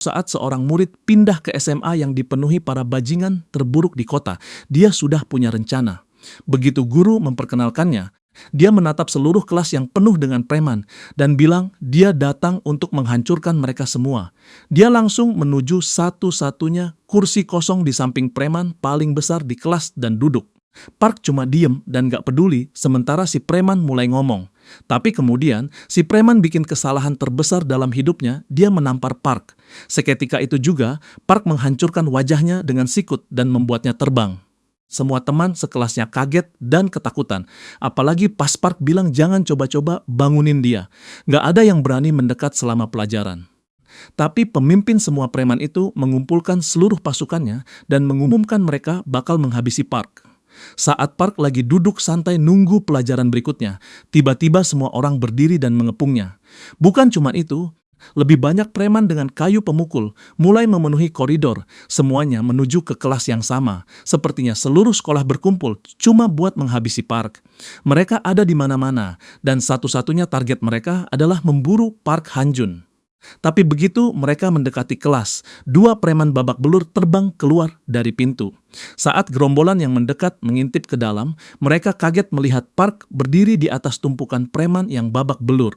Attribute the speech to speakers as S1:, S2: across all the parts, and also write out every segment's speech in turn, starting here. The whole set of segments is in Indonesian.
S1: Saat seorang murid pindah ke SMA yang dipenuhi para bajingan terburuk di kota, dia sudah punya rencana. Begitu guru memperkenalkannya, dia menatap seluruh kelas yang penuh dengan preman dan bilang dia datang untuk menghancurkan mereka semua. Dia langsung menuju satu-satunya kursi kosong di samping preman paling besar di kelas dan duduk. Park cuma diem dan gak peduli sementara si preman mulai ngomong. Tapi kemudian si preman bikin kesalahan terbesar dalam hidupnya, dia menampar Park. Seketika itu juga, Park menghancurkan wajahnya dengan sikut dan membuatnya terbang. Semua teman sekelasnya kaget dan ketakutan. Apalagi pas Park bilang jangan coba-coba bangunin dia. Gak ada yang berani mendekat selama pelajaran. Tapi pemimpin semua preman itu mengumpulkan seluruh pasukannya dan mengumumkan mereka bakal menghabisi Park. Saat Park lagi duduk santai nunggu pelajaran berikutnya, tiba-tiba semua orang berdiri dan mengepungnya. Bukan cuma itu, lebih banyak preman dengan kayu pemukul mulai memenuhi koridor, semuanya menuju ke kelas yang sama. Sepertinya seluruh sekolah berkumpul cuma buat menghabisi Park. Mereka ada di mana-mana, dan satu-satunya target mereka adalah memburu Park Han-jun. Tapi begitu mereka mendekati kelas, dua preman babak belur terbang keluar dari pintu. Saat gerombolan yang mendekat mengintip ke dalam, mereka kaget melihat Park berdiri di atas tumpukan preman yang babak belur.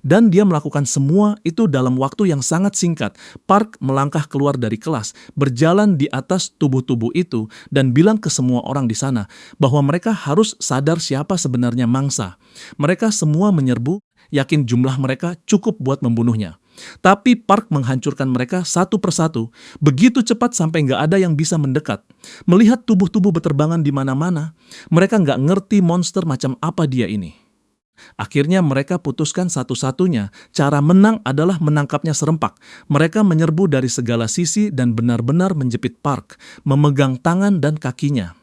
S1: Dan dia melakukan semua itu dalam waktu yang sangat singkat. Park melangkah keluar dari kelas, berjalan di atas tubuh-tubuh itu, dan bilang ke semua orang di sana bahwa mereka harus sadar siapa sebenarnya mangsa. Mereka semua menyerbu, yakin jumlah mereka cukup buat membunuhnya. Tapi Park menghancurkan mereka satu persatu, begitu cepat sampai nggak ada yang bisa mendekat. Melihat tubuh-tubuh berterbangan di mana-mana, mereka nggak ngerti monster macam apa dia ini. Akhirnya mereka putuskan satu-satunya cara menang adalah menangkapnya serempak. Mereka menyerbu dari segala sisi dan benar-benar menjepit Park, memegang tangan dan kakinya.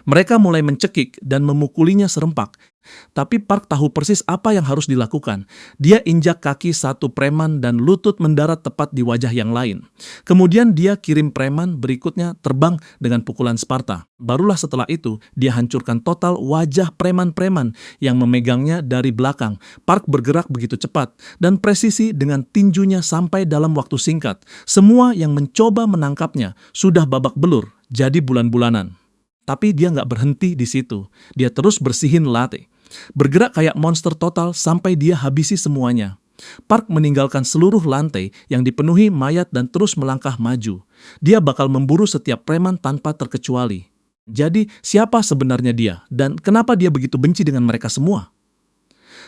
S1: Mereka mulai mencekik dan memukulinya serempak. Tapi Park tahu persis apa yang harus dilakukan. Dia injak kaki satu preman dan lutut mendarat tepat di wajah yang lain. Kemudian dia kirim preman berikutnya terbang dengan pukulan Sparta. Barulah setelah itu, dia hancurkan total wajah preman-preman yang memegangnya dari belakang. Park bergerak begitu cepat dan presisi dengan tinjunya sampai dalam waktu singkat. Semua yang mencoba menangkapnya sudah babak belur, jadi bulan-bulanan. Tapi dia nggak berhenti di situ. Dia terus bersihin latte. Bergerak kayak monster total sampai dia habisi semuanya. Park meninggalkan seluruh lantai yang dipenuhi mayat dan terus melangkah maju. Dia bakal memburu setiap preman tanpa terkecuali. Jadi, siapa sebenarnya dia? Dan kenapa dia begitu benci dengan mereka semua?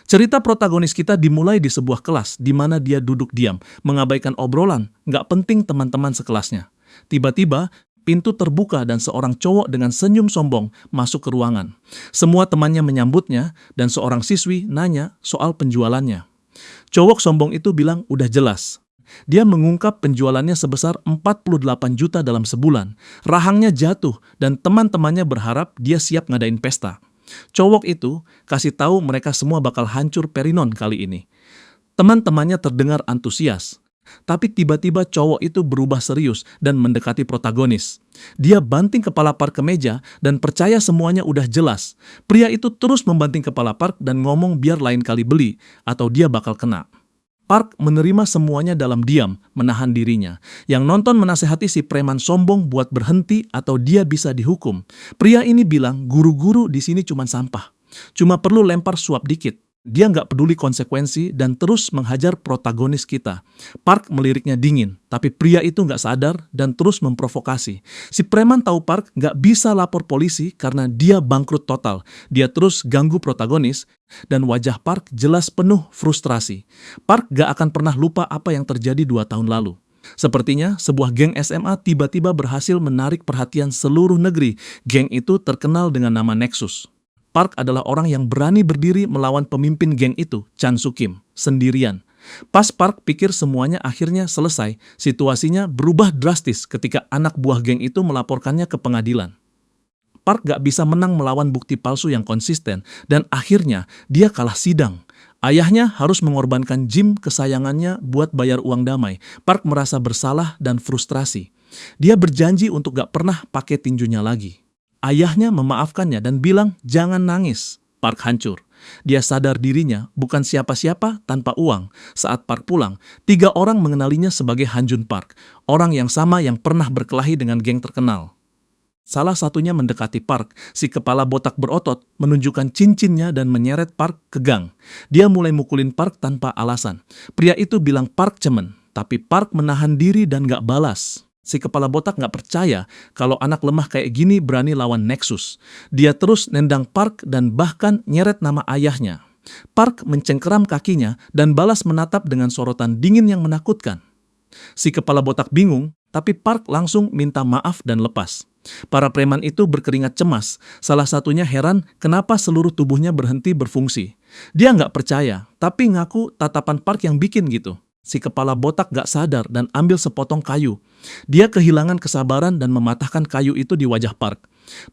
S1: Cerita protagonis kita dimulai di sebuah kelas di mana dia duduk diam, mengabaikan obrolan, nggak penting teman-teman sekelasnya. Tiba-tiba, pintu terbuka dan seorang cowok dengan senyum sombong masuk ke ruangan. Semua temannya menyambutnya dan seorang siswi nanya soal penjualannya. Cowok sombong itu bilang udah jelas. Dia mengungkap penjualannya sebesar 48 juta dalam sebulan. Rahangnya jatuh dan teman-temannya berharap dia siap ngadain pesta. Cowok itu kasih tahu mereka semua bakal hancur Perinon kali ini. Teman-temannya terdengar antusias. Tapi tiba-tiba cowok itu berubah serius dan mendekati protagonis. Dia banting kepala Park ke meja dan percaya semuanya udah jelas. Pria itu terus membanting kepala Park dan ngomong biar lain kali beli atau dia bakal kena. Park menerima semuanya dalam diam, menahan dirinya. Yang nonton menasehati si preman sombong buat berhenti atau dia bisa dihukum. Pria ini bilang guru-guru di sini cuma sampah. Cuma perlu lempar suap dikit. Dia nggak peduli konsekuensi dan terus menghajar protagonis kita. Park meliriknya dingin, tapi pria itu nggak sadar dan terus memprovokasi. Si preman tahu Park nggak bisa lapor polisi karena dia bangkrut total. Dia terus ganggu protagonis dan wajah Park jelas penuh frustrasi. Park nggak akan pernah lupa apa yang terjadi 2 tahun lalu. Sepertinya sebuah geng SMA tiba-tiba berhasil menarik perhatian seluruh negeri. Geng itu terkenal dengan nama Nexus. Park adalah orang yang berani berdiri melawan pemimpin geng itu, Chan Soo-kim, sendirian. Pas Park pikir semuanya akhirnya selesai, situasinya berubah drastis ketika anak buah geng itu melaporkannya ke pengadilan. Park gak bisa menang melawan bukti palsu yang konsisten, dan akhirnya dia kalah sidang. Ayahnya harus mengorbankan Jim kesayangannya buat bayar uang damai. Park merasa bersalah dan frustrasi. Dia berjanji untuk gak pernah pakai tinjunya lagi. Ayahnya memaafkannya dan bilang, jangan nangis. Park hancur. Dia sadar dirinya bukan siapa-siapa tanpa uang. Saat Park pulang, 3 orang mengenalinya sebagai Han Jun Park, orang yang sama yang pernah berkelahi dengan geng terkenal. Salah satunya mendekati Park, si kepala botak berotot, menunjukkan cincinnya dan menyeret Park ke gang. Dia mulai mukulin Park tanpa alasan. Pria itu bilang Park cemen, tapi Park menahan diri dan gak balas. Si kepala botak gak percaya kalau anak lemah kayak gini berani lawan Nexus. Dia terus nendang Park dan bahkan nyeret nama ayahnya. Park mencengkeram kakinya dan balas menatap dengan sorotan dingin yang menakutkan. Si kepala botak bingung, tapi Park langsung minta maaf dan lepas. Para preman itu berkeringat cemas, salah satunya heran kenapa seluruh tubuhnya berhenti berfungsi. Dia nggak percaya, tapi ngaku tatapan Park yang bikin gitu. Si kepala botak nggak sadar dan ambil sepotong kayu. Dia kehilangan kesabaran dan mematahkan kayu itu di wajah Park.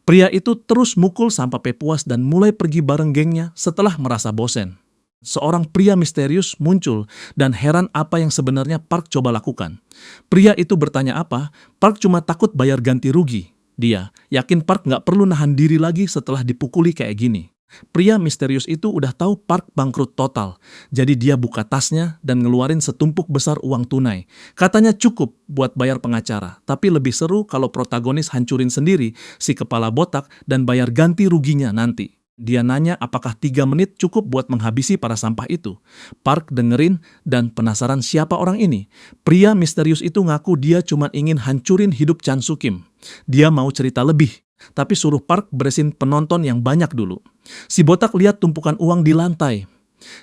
S1: Pria itu terus mukul sampai puas dan mulai pergi bareng gengnya setelah merasa bosen. Seorang pria misterius muncul dan heran apa yang sebenarnya Park coba lakukan. Pria itu bertanya apa, Park cuma takut bayar ganti rugi. Dia yakin Park nggak perlu nahan diri lagi setelah dipukuli kayak gini. Pria misterius itu udah tahu Park bangkrut total, jadi dia buka tasnya dan ngeluarin setumpuk besar uang tunai. Katanya cukup buat bayar pengacara, tapi lebih seru kalau protagonis hancurin sendiri si kepala botak dan bayar ganti ruginya nanti. Dia nanya apakah 3 menit cukup buat menghabisi para sampah itu. Park dengerin dan penasaran siapa orang ini. Pria misterius itu ngaku dia cuma ingin hancurin hidup Chan Soo Kim. Dia mau cerita lebih, tapi suruh Park beresin penonton yang banyak dulu. Si botak lihat tumpukan uang di lantai.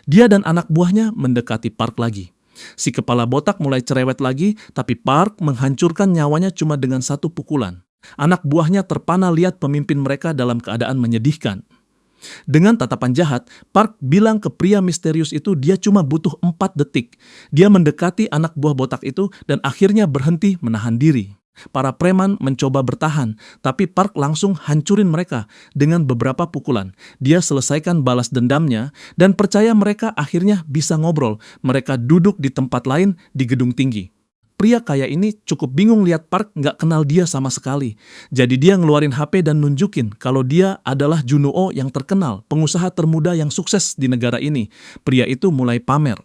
S1: Dia dan anak buahnya mendekati Park lagi. Si kepala botak mulai cerewet lagi, tapi Park menghancurkan nyawanya cuma dengan 1 pukulan. Anak buahnya terpana lihat pemimpin mereka dalam keadaan menyedihkan. Dengan tatapan jahat, Park bilang ke pria misterius itu dia cuma butuh 4 detik. Dia mendekati anak buah botak itu dan akhirnya berhenti menahan diri. Para preman mencoba bertahan, tapi Park langsung hancurin mereka dengan beberapa pukulan. Dia selesaikan balas dendamnya dan percaya mereka akhirnya bisa ngobrol. Mereka duduk di tempat lain di gedung tinggi. Pria kaya ini cukup bingung lihat Park nggak kenal dia sama sekali. Jadi dia ngeluarin HP dan nunjukin kalau dia adalah Junoo yang terkenal, pengusaha termuda yang sukses di negara ini. Pria itu mulai pamer.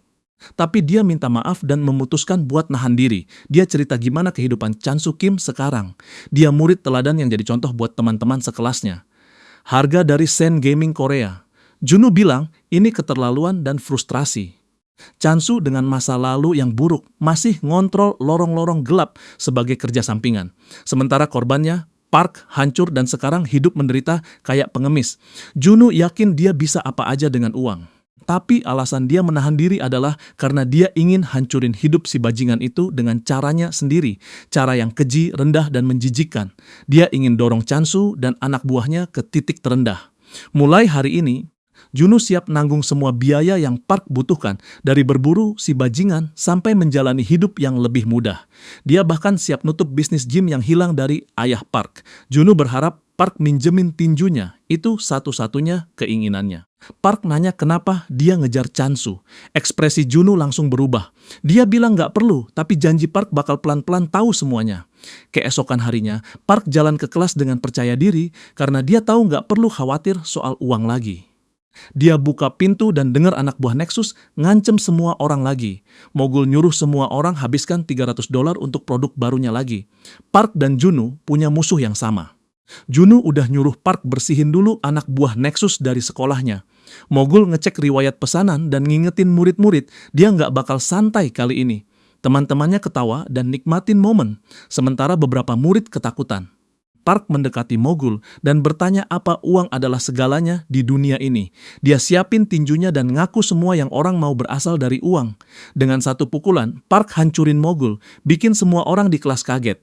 S1: Tapi dia minta maaf dan memutuskan buat nahan diri. Dia cerita gimana kehidupan Chan Soo Kim sekarang. Dia murid teladan yang jadi contoh buat teman-teman sekelasnya. Harga dari Sen Gaming Korea. Junoo bilang ini keterlaluan dan frustrasi. Chan Soo dengan masa lalu yang buruk masih ngontrol lorong-lorong gelap sebagai kerja sampingan. Sementara korbannya, Park, hancur dan sekarang hidup menderita kayak pengemis. Junoo yakin dia bisa apa aja dengan uang. Tapi alasan dia menahan diri adalah karena dia ingin hancurin hidup si bajingan itu dengan caranya sendiri. Cara yang keji, rendah, dan menjijikkan. Dia ingin dorong Chan Soo dan anak buahnya ke titik terendah. Mulai hari ini, Junoo siap nanggung semua biaya yang Park butuhkan, dari berburu si bajingan sampai menjalani hidup yang lebih mudah. Dia bahkan siap nutup bisnis gym yang hilang dari ayah Park. Junoo berharap Park minjemin tinjunya, itu satu-satunya keinginannya. Park nanya kenapa dia ngejar Chan Soo. Ekspresi Junoo langsung berubah. Dia bilang nggak perlu, tapi janji Park bakal pelan-pelan tahu semuanya. Keesokan harinya, Park jalan ke kelas dengan percaya diri karena dia tahu nggak perlu khawatir soal uang lagi. Dia buka pintu dan dengar anak buah Nexus ngancem semua orang lagi. Mogul nyuruh semua orang habiskan $300 untuk produk barunya lagi. Park dan Junoo punya musuh yang sama. Junoo udah nyuruh Park bersihin dulu anak buah Nexus dari sekolahnya. Mogul ngecek riwayat pesanan dan ngingetin murid-murid dia nggak bakal santai kali ini. Teman-temannya ketawa dan nikmatin momen, sementara beberapa murid ketakutan. Park mendekati Mogul dan bertanya apa uang adalah segalanya di dunia ini. Dia siapin tinjunya dan ngaku semua yang orang mau berasal dari uang. Dengan 1 pukulan, Park hancurin Mogul, bikin semua orang di kelas kaget.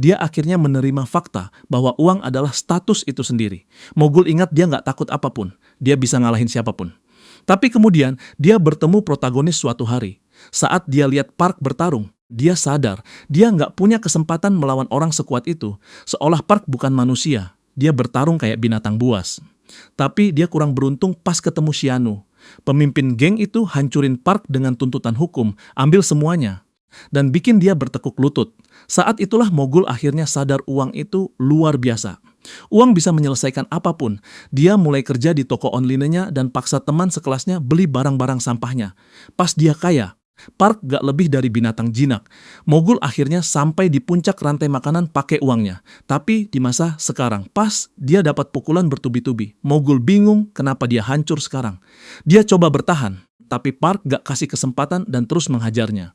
S1: Dia akhirnya menerima fakta bahwa uang adalah status itu sendiri. Mogul ingat dia nggak takut apapun. Dia bisa ngalahin siapapun. Tapi kemudian, dia bertemu protagonis suatu hari. Saat dia lihat Park bertarung, dia sadar dia nggak punya kesempatan melawan orang sekuat itu. Seolah Park bukan manusia, dia bertarung kayak binatang buas. Tapi dia kurang beruntung pas ketemu Shianu. Pemimpin geng itu hancurin Park dengan tuntutan hukum, ambil semuanya, dan bikin dia bertekuk lutut. Saat itulah Mogul akhirnya sadar uang itu luar biasa. Uang bisa menyelesaikan apapun. Dia mulai kerja di toko online-nya dan paksa teman sekelasnya beli barang-barang sampahnya. Pas dia kaya, Park gak lebih dari binatang jinak. Mogul akhirnya sampai di puncak rantai makanan pakai uangnya. Tapi di masa sekarang, pas dia dapat pukulan bertubi-tubi. Mogul bingung kenapa dia hancur sekarang. Dia coba bertahan, tapi Park gak kasih kesempatan dan terus menghajarnya.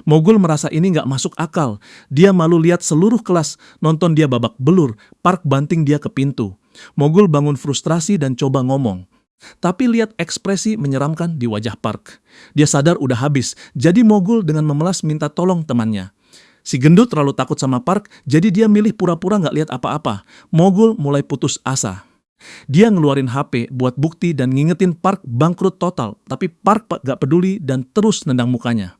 S1: Mogul merasa ini gak masuk akal. Dia malu lihat seluruh kelas nonton dia babak belur. Park banting dia ke pintu. Mogul bangun frustrasi dan coba ngomong. Tapi lihat ekspresi menyeramkan di wajah Park. Dia sadar udah habis, jadi Mogul dengan memelas minta tolong temannya. Si gendut terlalu takut sama Park, jadi dia milih pura-pura gak lihat apa-apa. Mogul mulai putus asa. Dia ngeluarin HP buat bukti dan ngingetin Park bangkrut total, tapi Park gak peduli dan terus nendang mukanya.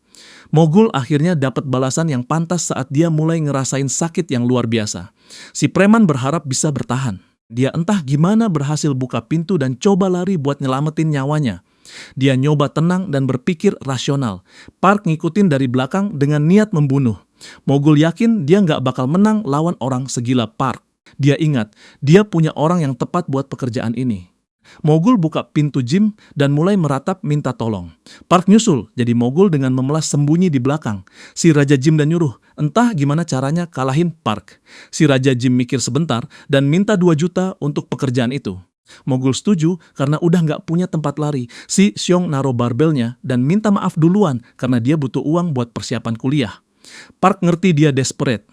S1: Mogul akhirnya dapat balasan yang pantas saat dia mulai ngerasain sakit yang luar biasa. Si preman berharap bisa bertahan. Dia entah gimana berhasil buka pintu dan coba lari buat nyelamatin nyawanya. Dia nyoba tenang dan berpikir rasional. Park ngikutin dari belakang dengan niat membunuh. Mogul yakin dia nggak bakal menang lawan orang segila Park. Dia ingat, dia punya orang yang tepat buat pekerjaan ini. Mogul buka pintu gym dan mulai meratap minta tolong. Park nyusul, jadi Mogul dengan memelas sembunyi di belakang. Si Raja Gym dan nyuruh, entah gimana caranya kalahin Park. Si Raja Gym mikir sebentar dan minta 2 juta untuk pekerjaan itu. Mogul setuju karena udah nggak punya tempat lari. Si Xiong naruh barbelnya dan minta maaf duluan karena dia butuh uang buat persiapan kuliah. Park ngerti dia desperate.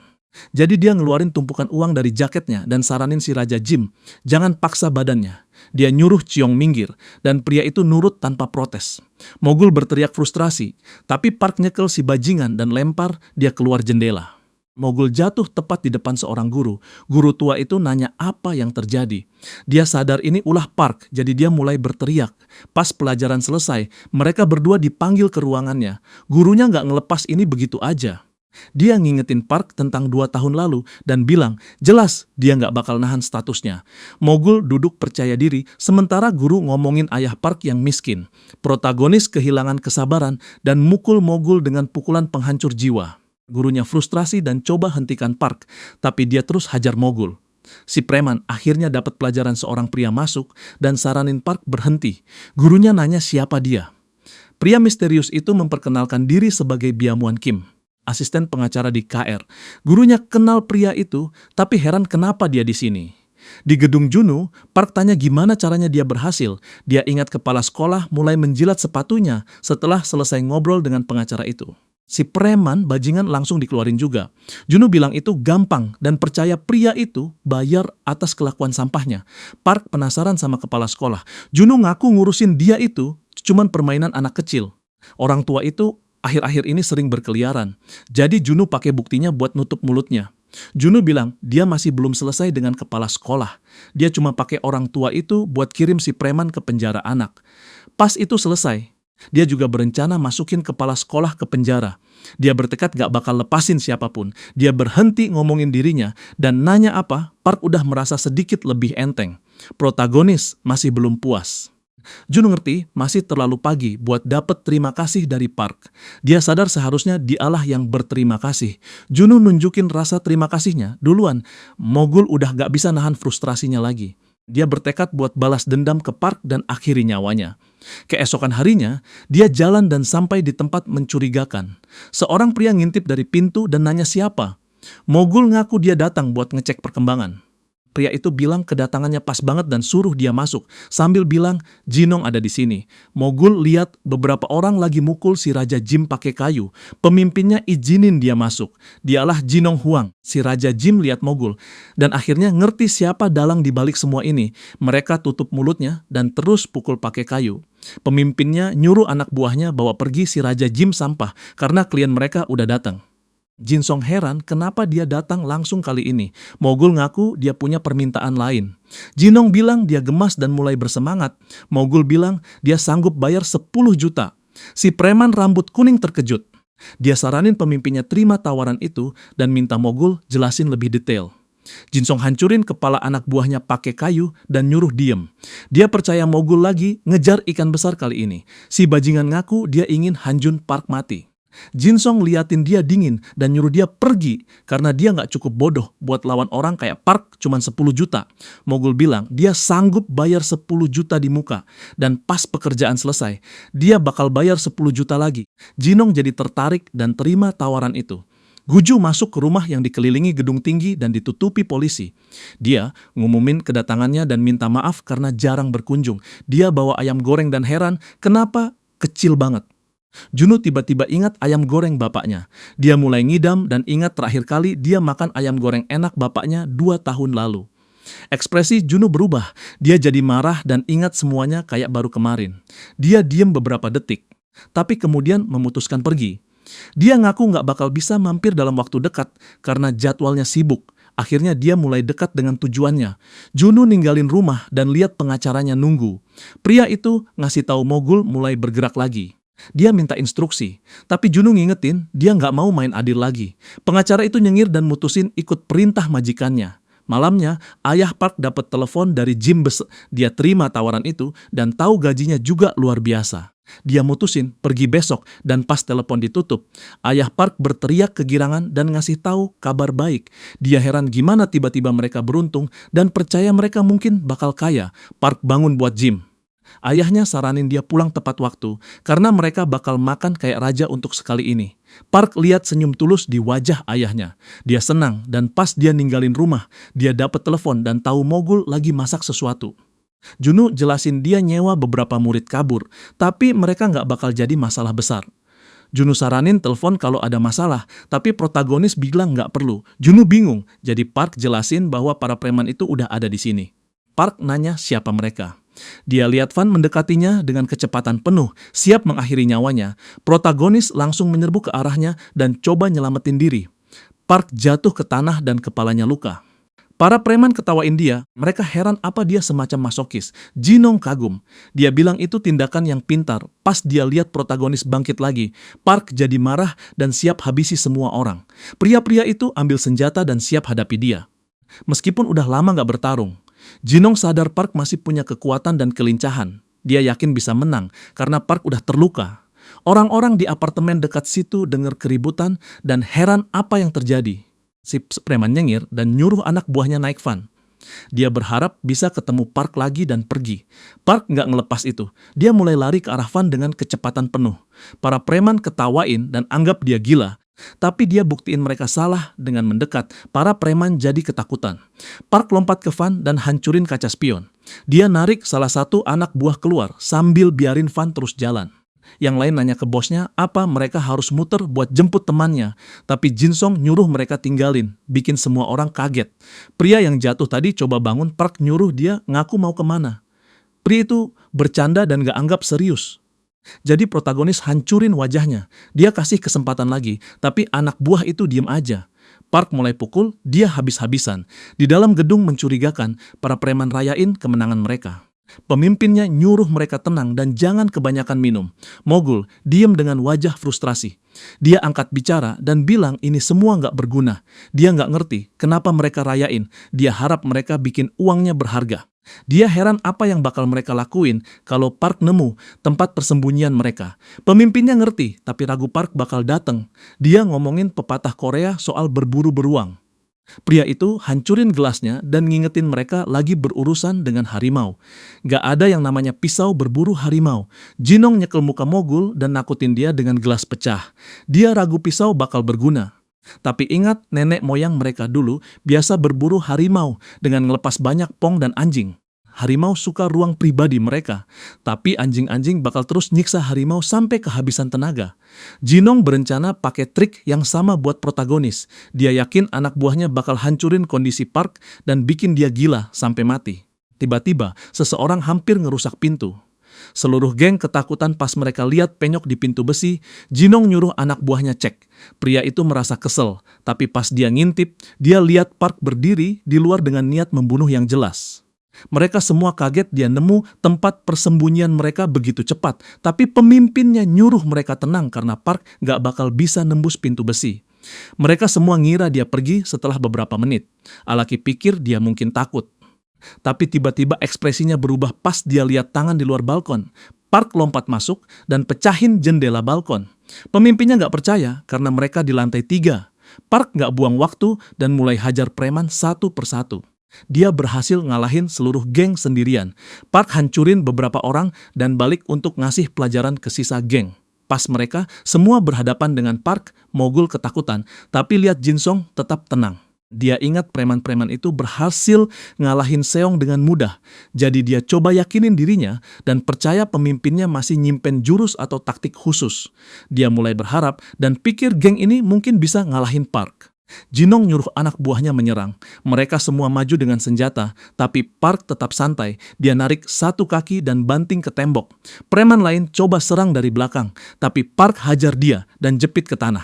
S1: Jadi dia ngeluarin tumpukan uang dari jaketnya dan saranin si Raja Gym, jangan paksa badannya. Dia nyuruh Ciong minggir, dan pria itu nurut tanpa protes. Mogul berteriak frustrasi, tapi Park nyekel si bajingan dan lempar dia keluar jendela. Mogul jatuh tepat di depan seorang guru. Guru tua itu nanya apa yang terjadi. Dia sadar ini ulah Park, jadi dia mulai berteriak. Pas pelajaran selesai, mereka berdua dipanggil ke ruangannya. Gurunya nggak ngelepas ini begitu aja. Dia ngingetin Park tentang 2 tahun lalu dan bilang, jelas dia nggak bakal nahan statusnya. Mogul duduk percaya diri, sementara guru ngomongin ayah Park yang miskin. Protagonis kehilangan kesabaran dan mukul Mogul dengan pukulan penghancur jiwa. Gurunya frustrasi dan coba hentikan Park, tapi dia terus hajar Mogul. Si preman akhirnya dapat pelajaran seorang pria masuk dan saranin Park berhenti. Gurunya nanya siapa dia. Pria misterius itu memperkenalkan diri sebagai Biamuan Kim, asisten pengacara di KR. Gurunya kenal pria itu, tapi heran kenapa dia di sini. Di gedung Junu, Park tanya gimana caranya dia berhasil. Dia ingat kepala sekolah mulai menjilat sepatunya setelah selesai ngobrol dengan pengacara itu. Si preman bajingan langsung dikeluarin juga. Junu bilang itu gampang dan percaya pria itu bayar atas kelakuan sampahnya. Park penasaran sama kepala sekolah. Junu ngaku ngurusin dia itu cuman permainan anak kecil. Orang tua itu akhir-akhir ini sering berkeliaran. Jadi Junu pakai buktinya buat nutup mulutnya. Junu bilang dia masih belum selesai dengan kepala sekolah. Dia cuma pakai orang tua itu buat kirim si preman ke penjara anak. Pas itu selesai, dia juga berencana masukin kepala sekolah ke penjara. Dia bertekad gak bakal lepasin siapapun. Dia berhenti ngomongin dirinya dan nanya apa, Park udah merasa sedikit lebih enteng. Protagonis masih belum puas. Junu ngerti masih terlalu pagi buat dapet terima kasih dari Park. Dia sadar seharusnya dialah yang berterima kasih. Junu nunjukin rasa terima kasihnya duluan. Mogul udah gak bisa nahan frustrasinya lagi. Dia bertekad buat balas dendam ke Park dan akhiri nyawanya. Keesokan harinya, dia jalan dan sampai di tempat mencurigakan. Seorang pria ngintip dari pintu dan nanya siapa. Mogul ngaku dia datang buat ngecek perkembangan. Pria itu bilang kedatangannya pas banget dan suruh dia masuk, sambil bilang Jinong ada di sini. Mogul lihat beberapa orang lagi mukul si Raja Jim pakai kayu. Pemimpinnya izinin dia masuk. Dialah Jinong Huang. Si Raja Jim lihat Mogul dan akhirnya ngerti siapa dalang di balik semua ini. Mereka tutup mulutnya dan terus pukul pakai kayu. Pemimpinnya nyuruh anak buahnya bawa pergi si Raja Jim sampah karena klien mereka udah datang. Jin Song heran kenapa dia datang langsung kali ini. Mogul ngaku dia punya permintaan lain. Jinong bilang dia gemas dan mulai bersemangat. Mogul bilang dia sanggup bayar 10 juta. Si preman rambut kuning terkejut. Dia saranin pemimpinnya terima tawaran itu dan minta Mogul jelasin lebih detail. Jin Song hancurin kepala anak buahnya pakai kayu dan nyuruh diem. Dia percaya Mogul lagi ngejar ikan besar kali ini. Si bajingan ngaku dia ingin Hanjun Park mati. Jin Song liatin dia dingin dan nyuruh dia pergi karena dia nggak cukup bodoh buat lawan orang kayak Park cuman 10 juta. Mogul bilang dia sanggup bayar 10 juta di muka dan pas pekerjaan selesai, dia bakal bayar 10 juta lagi. Jinong jadi tertarik dan terima tawaran itu. Guju masuk ke rumah yang dikelilingi gedung tinggi dan ditutupi polisi. Dia ngumumin kedatangannya dan minta maaf karena jarang berkunjung. Dia bawa ayam goreng dan heran kenapa kecil banget. Junu tiba-tiba ingat ayam goreng bapaknya. Dia mulai ngidam dan ingat terakhir kali dia makan ayam goreng enak bapaknya 2 tahun lalu. Ekspresi Junu berubah. Dia jadi marah dan ingat semuanya kayak baru kemarin. Dia diem beberapa detik, tapi kemudian memutuskan pergi. Dia ngaku nggak bakal bisa mampir dalam waktu dekat karena jadwalnya sibuk. Akhirnya dia mulai dekat dengan tujuannya. Junu ninggalin rumah dan lihat pengacaranya nunggu. Pria itu ngasih tahu Mogul mulai bergerak lagi. Dia minta instruksi, tapi Junu ngingetin dia nggak mau main adil lagi. Pengacara itu nyengir dan mutusin ikut perintah majikannya. Malamnya, ayah Park dapat telepon dari Jim Bes. Dia terima tawaran itu dan tahu gajinya juga luar biasa. Dia mutusin pergi besok dan pas telepon ditutup, ayah Park berteriak kegirangan dan ngasih tahu kabar baik. Dia heran gimana tiba-tiba mereka beruntung dan percaya mereka mungkin bakal kaya. Park bangun buat Jim. Ayahnya saranin dia pulang tepat waktu karena mereka bakal makan kayak raja untuk sekali ini. Park lihat senyum tulus di wajah ayahnya. Dia senang dan pas dia ninggalin rumah, dia dapat telepon dan tahu Mogul lagi masak sesuatu. Junu jelasin dia nyewa beberapa murid kabur, tapi mereka nggak bakal jadi masalah besar. Junu saranin telepon kalau ada masalah, tapi protagonis bilang nggak perlu. Junu bingung, jadi Park jelasin bahwa para preman itu udah ada di sini. Park nanya siapa mereka. Dia lihat Van mendekatinya dengan kecepatan penuh, siap mengakhiri nyawanya. Protagonis langsung menyerbu ke arahnya dan coba nyelamatin diri. Park jatuh ke tanah dan kepalanya luka. Para preman ketawain dia, mereka heran apa dia semacam masokis. Jinong kagum. Dia bilang itu tindakan yang pintar. Pas dia lihat protagonis bangkit lagi, Park jadi marah dan siap habisi semua orang. Pria-pria itu ambil senjata dan siap hadapi dia. Meskipun udah lama gak bertarung, Jinong sadar Park masih punya kekuatan dan kelincahan. Dia yakin bisa menang karena Park udah terluka. Orang-orang di apartemen dekat situ dengar keributan dan heran apa yang terjadi. Si preman nyengir dan nyuruh anak buahnya naik van. Dia berharap bisa ketemu Park lagi dan pergi. Park nggak ngelepas itu. Dia mulai lari ke arah van dengan kecepatan penuh. Para preman ketawain dan anggap dia gila. Tapi dia buktiin mereka salah dengan mendekat. Para preman jadi ketakutan. Park lompat ke van dan hancurin kaca spion. Dia narik salah satu anak buah keluar sambil biarin van terus jalan. Yang lain nanya ke bosnya apa mereka harus muter buat jemput temannya. Tapi Jin Song nyuruh mereka tinggalin, bikin semua orang kaget. Pria yang jatuh tadi coba bangun, Park nyuruh dia ngaku mau kemana. Pria itu bercanda dan gak anggap serius. Jadi protagonis hancurin wajahnya. Dia kasih kesempatan lagi, tapi anak buah itu diem aja. Park mulai pukul, dia habis-habisan. Di dalam gedung mencurigakan, para preman rayain kemenangan mereka. Pemimpinnya nyuruh mereka tenang dan jangan kebanyakan minum. Mogul diam dengan wajah frustrasi. Dia angkat bicara dan bilang ini semua nggak berguna. Dia nggak ngerti kenapa mereka rayain. Dia harap mereka bikin uangnya berharga. Dia heran apa yang bakal mereka lakuin kalau Park nemu tempat persembunyian mereka. Pemimpinnya ngerti, tapi ragu Park bakal datang. Dia ngomongin pepatah Korea soal berburu beruang. Pria itu hancurin gelasnya dan ngingetin mereka lagi berurusan dengan harimau. Gak ada yang namanya pisau berburu harimau. Jinong nyekel muka Mogul dan nakutin dia dengan gelas pecah. Dia ragu pisau bakal berguna. Tapi ingat nenek moyang mereka dulu biasa berburu harimau dengan ngelepas banyak pong dan anjing. Harimau suka ruang pribadi mereka, tapi anjing-anjing bakal terus nyiksa harimau sampai kehabisan tenaga. Jinong berencana pakai trik yang sama buat protagonis. Dia yakin anak buahnya bakal hancurin kondisi Park dan bikin dia gila sampai mati. Tiba-tiba, seseorang hampir ngerusak pintu. Seluruh geng ketakutan pas mereka lihat penyok di pintu besi. Jinong nyuruh anak buahnya cek. Pria itu merasa kesel, tapi pas dia ngintip, dia lihat Park berdiri di luar dengan niat membunuh yang jelas. Mereka semua kaget dia nemu tempat persembunyian mereka begitu cepat, tapi pemimpinnya nyuruh mereka tenang karena Park gak bakal bisa nembus pintu besi. Mereka semua ngira dia pergi setelah beberapa menit. Alaki pikir dia mungkin takut. Tapi tiba-tiba ekspresinya berubah pas dia lihat tangan di luar balkon. Park lompat masuk dan pecahin jendela balkon. Pemimpinnya nggak percaya karena mereka di lantai 3. Park nggak buang waktu dan mulai hajar preman satu persatu. Dia berhasil ngalahin seluruh geng sendirian. Park hancurin beberapa orang dan balik untuk ngasih pelajaran ke sisa geng. Pas mereka semua berhadapan dengan Park, Mogul ketakutan, tapi lihat Jin Song tetap tenang. Dia ingat preman-preman itu berhasil ngalahin Seong dengan mudah. Jadi dia coba yakinin dirinya dan percaya pemimpinnya masih nyimpen jurus atau taktik khusus. Dia mulai berharap dan pikir geng ini mungkin bisa ngalahin Park. Jinong nyuruh anak buahnya menyerang. Mereka semua maju dengan senjata, tapi Park tetap santai. Dia narik satu kaki dan banting ke tembok. Preman lain coba serang dari belakang, tapi Park hajar dia dan jepit ke tanah.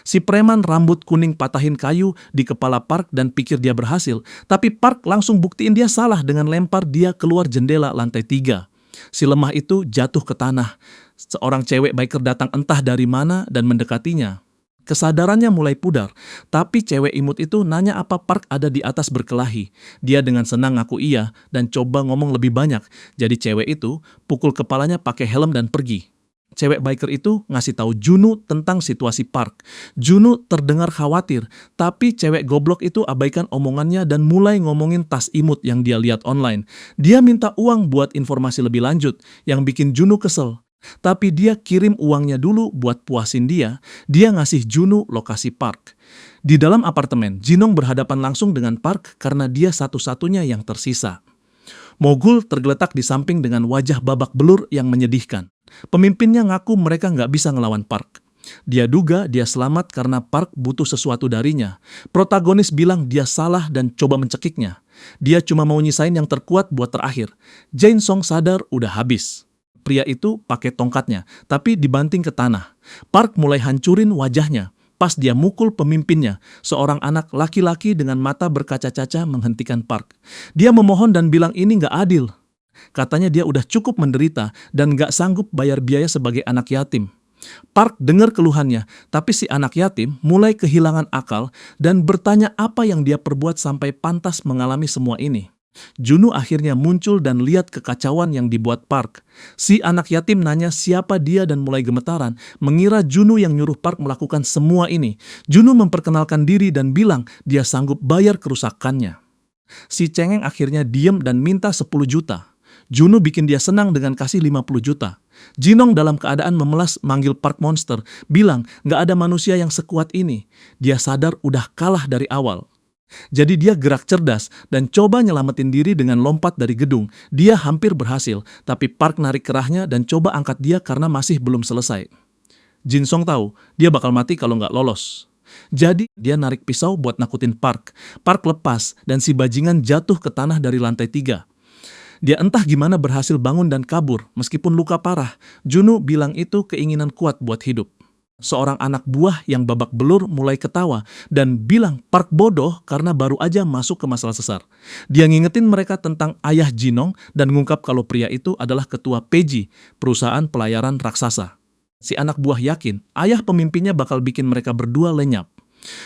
S1: Si preman rambut kuning patahin kayu di kepala Park dan pikir dia berhasil, tapi Park langsung buktiin dia salah dengan lempar dia keluar jendela lantai 3. Si lemah itu jatuh ke tanah. Seorang cewek biker datang entah dari mana dan mendekatinya. Kesadarannya mulai pudar, tapi cewek imut itu nanya apa Park ada di atas berkelahi. Dia dengan senang ngaku iya dan coba ngomong lebih banyak. Jadi cewek itu pukul kepalanya pakai helm dan pergi. Cewek biker itu ngasih tahu Junu tentang situasi Park. Junu terdengar khawatir, tapi cewek goblok itu abaikan omongannya dan mulai ngomongin tas imut yang dia lihat online. Dia minta uang buat informasi lebih lanjut, yang bikin Junu kesel. Tapi dia kirim uangnya dulu buat puasin dia ngasih Junu lokasi Park. Di dalam apartemen, Jinong berhadapan langsung dengan Park karena dia satu-satunya yang tersisa. Mogul tergeletak di samping dengan wajah babak belur yang menyedihkan. Pemimpinnya ngaku mereka nggak bisa ngelawan Park. Dia duga dia selamat karena Park butuh sesuatu darinya. Protagonis bilang dia salah dan coba mencekiknya. Dia cuma mau nyisain yang terkuat buat terakhir. Jin Song sadar udah habis. Pria itu pakai tongkatnya, tapi dibanting ke tanah. Park mulai hancurin wajahnya. Pas dia mukul pemimpinnya, seorang anak laki-laki dengan mata berkaca-kaca menghentikan Park. Dia memohon dan bilang ini nggak adil. Katanya dia udah cukup menderita dan nggak sanggup bayar biaya sebagai anak yatim. Park dengar keluhannya, tapi si anak yatim mulai kehilangan akal dan bertanya apa yang dia perbuat sampai pantas mengalami semua ini. Junu akhirnya muncul dan lihat kekacauan yang dibuat Park. Si anak yatim nanya siapa dia dan mulai gemetaran, mengira Junu yang nyuruh Park melakukan semua ini. Junu memperkenalkan diri dan bilang dia sanggup bayar kerusakannya. Si cengeng akhirnya diem dan minta 10 juta. Junu bikin dia senang dengan kasih 50 juta. Jinong dalam keadaan memelas manggil Park monster, bilang nggak ada manusia yang sekuat ini. Dia sadar udah kalah dari awal. Jadi dia gerak cerdas dan coba nyelamatin diri dengan lompat dari gedung. Dia hampir berhasil, tapi Park narik kerahnya dan coba angkat dia karena masih belum selesai. Jin Song tahu dia bakal mati kalau nggak lolos. Jadi dia narik pisau buat nakutin Park. Park lepas dan si bajingan jatuh ke tanah dari lantai 3. Dia entah gimana berhasil bangun dan kabur meskipun luka parah. Junu bilang itu keinginan kuat buat hidup. Seorang anak buah yang babak belur mulai ketawa dan bilang Park bodoh karena baru aja masuk ke masalah sesar. Dia ngingetin mereka tentang ayah Jinong dan ngungkap kalau pria itu adalah ketua PG, perusahaan pelayaran raksasa. Si anak buah yakin ayah pemimpinnya bakal bikin mereka berdua lenyap.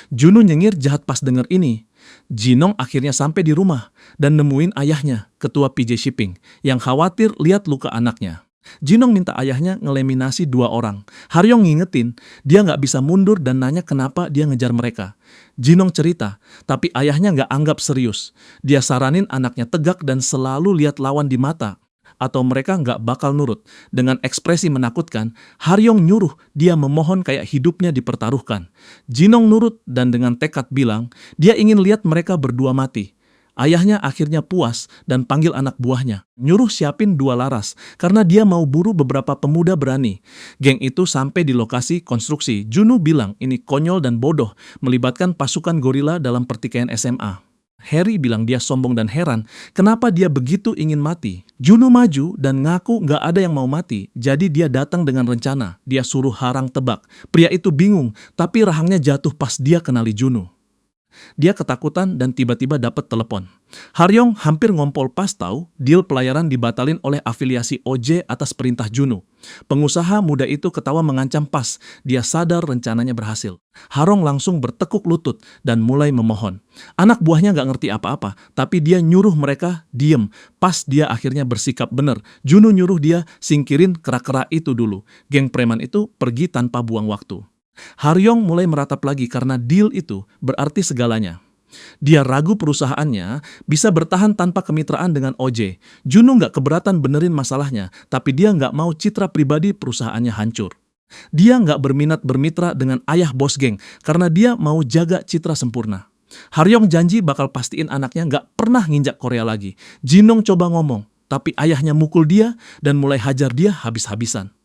S1: Junu nyengir jahat pas denger ini. Jinong akhirnya sampai di rumah dan nemuin ayahnya, ketua PJ Shipping, yang khawatir lihat luka anaknya. Jinong minta ayahnya ngeliminasi 2 orang. Haryong ngingetin, dia nggak bisa mundur dan nanya kenapa dia ngejar mereka. Jinong cerita, tapi ayahnya nggak anggap serius. Dia saranin anaknya tegak dan selalu lihat lawan di mata, atau mereka nggak bakal nurut. Dengan ekspresi menakutkan, Haryong nyuruh dia memohon kayak hidupnya dipertaruhkan. Jinong nurut dan dengan tekad bilang, dia ingin lihat mereka berdua mati. Ayahnya akhirnya puas dan panggil anak buahnya, nyuruh siapin 2 laras karena dia mau buru beberapa pemuda berani. Geng itu sampai di lokasi konstruksi. Junu bilang ini konyol dan bodoh, melibatkan pasukan gorila dalam pertikaian SMA. Harry bilang dia sombong dan heran, kenapa dia begitu ingin mati. Junu maju dan ngaku nggak ada yang mau mati, jadi dia datang dengan rencana. Dia suruh Harang tebak. Pria itu bingung, tapi rahangnya jatuh pas dia kenali Junu. Dia ketakutan dan tiba-tiba dapat telepon. Haryong hampir ngompol pas tahu deal pelayaran dibatalin oleh afiliasi OJ atas perintah Juno. Pengusaha muda itu ketawa mengancam pas dia sadar rencananya berhasil. Harong langsung bertekuk lutut dan mulai memohon. Anak buahnya nggak ngerti apa-apa, tapi dia nyuruh mereka diem. Pas dia akhirnya bersikap bener. Juno nyuruh dia singkirin kera-kera itu dulu. Geng preman itu pergi tanpa buang waktu. Haryong mulai meratap lagi karena deal itu berarti segalanya. Dia ragu perusahaannya bisa bertahan tanpa kemitraan dengan OJ. Juno nggak keberatan benerin masalahnya, tapi dia nggak mau citra pribadi perusahaannya hancur. Dia nggak berminat bermitra dengan ayah bos geng karena dia mau jaga citra sempurna. Haryong janji bakal pastiin anaknya nggak pernah nginjak Korea lagi. Jinong coba ngomong, tapi ayahnya mukul dia dan mulai hajar dia habis-habisan.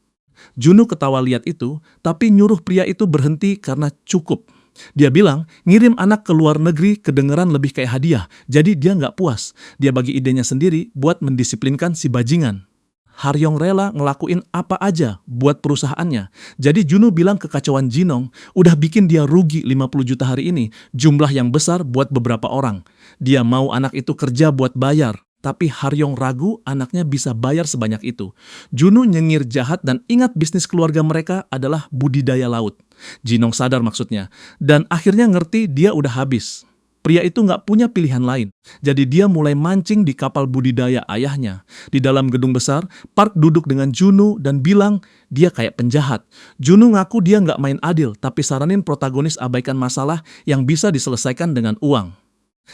S1: Juno ketawa lihat itu, tapi nyuruh pria itu berhenti karena cukup. Dia bilang, ngirim anak ke luar negeri kedengeran lebih kayak hadiah, jadi dia nggak puas. Dia bagi idenya sendiri buat mendisiplinkan si bajingan. Haryong rela ngelakuin apa aja buat perusahaannya. Jadi Juno bilang kekacauan Jinong udah bikin dia rugi 50 juta hari ini, jumlah yang besar buat beberapa orang. Dia mau anak itu kerja buat bayar. Tapi Haryong ragu anaknya bisa bayar sebanyak itu. Juno nyengir jahat dan ingat bisnis keluarga mereka adalah budidaya laut. Jinong sadar maksudnya. Dan akhirnya ngerti dia udah habis. Pria itu nggak punya pilihan lain. Jadi dia mulai mancing di kapal budidaya ayahnya. Di dalam gedung besar, Park duduk dengan Juno dan bilang dia kayak penjahat. Juno ngaku dia nggak main adil, tapi saranin protagonis abaikan masalah yang bisa diselesaikan dengan uang.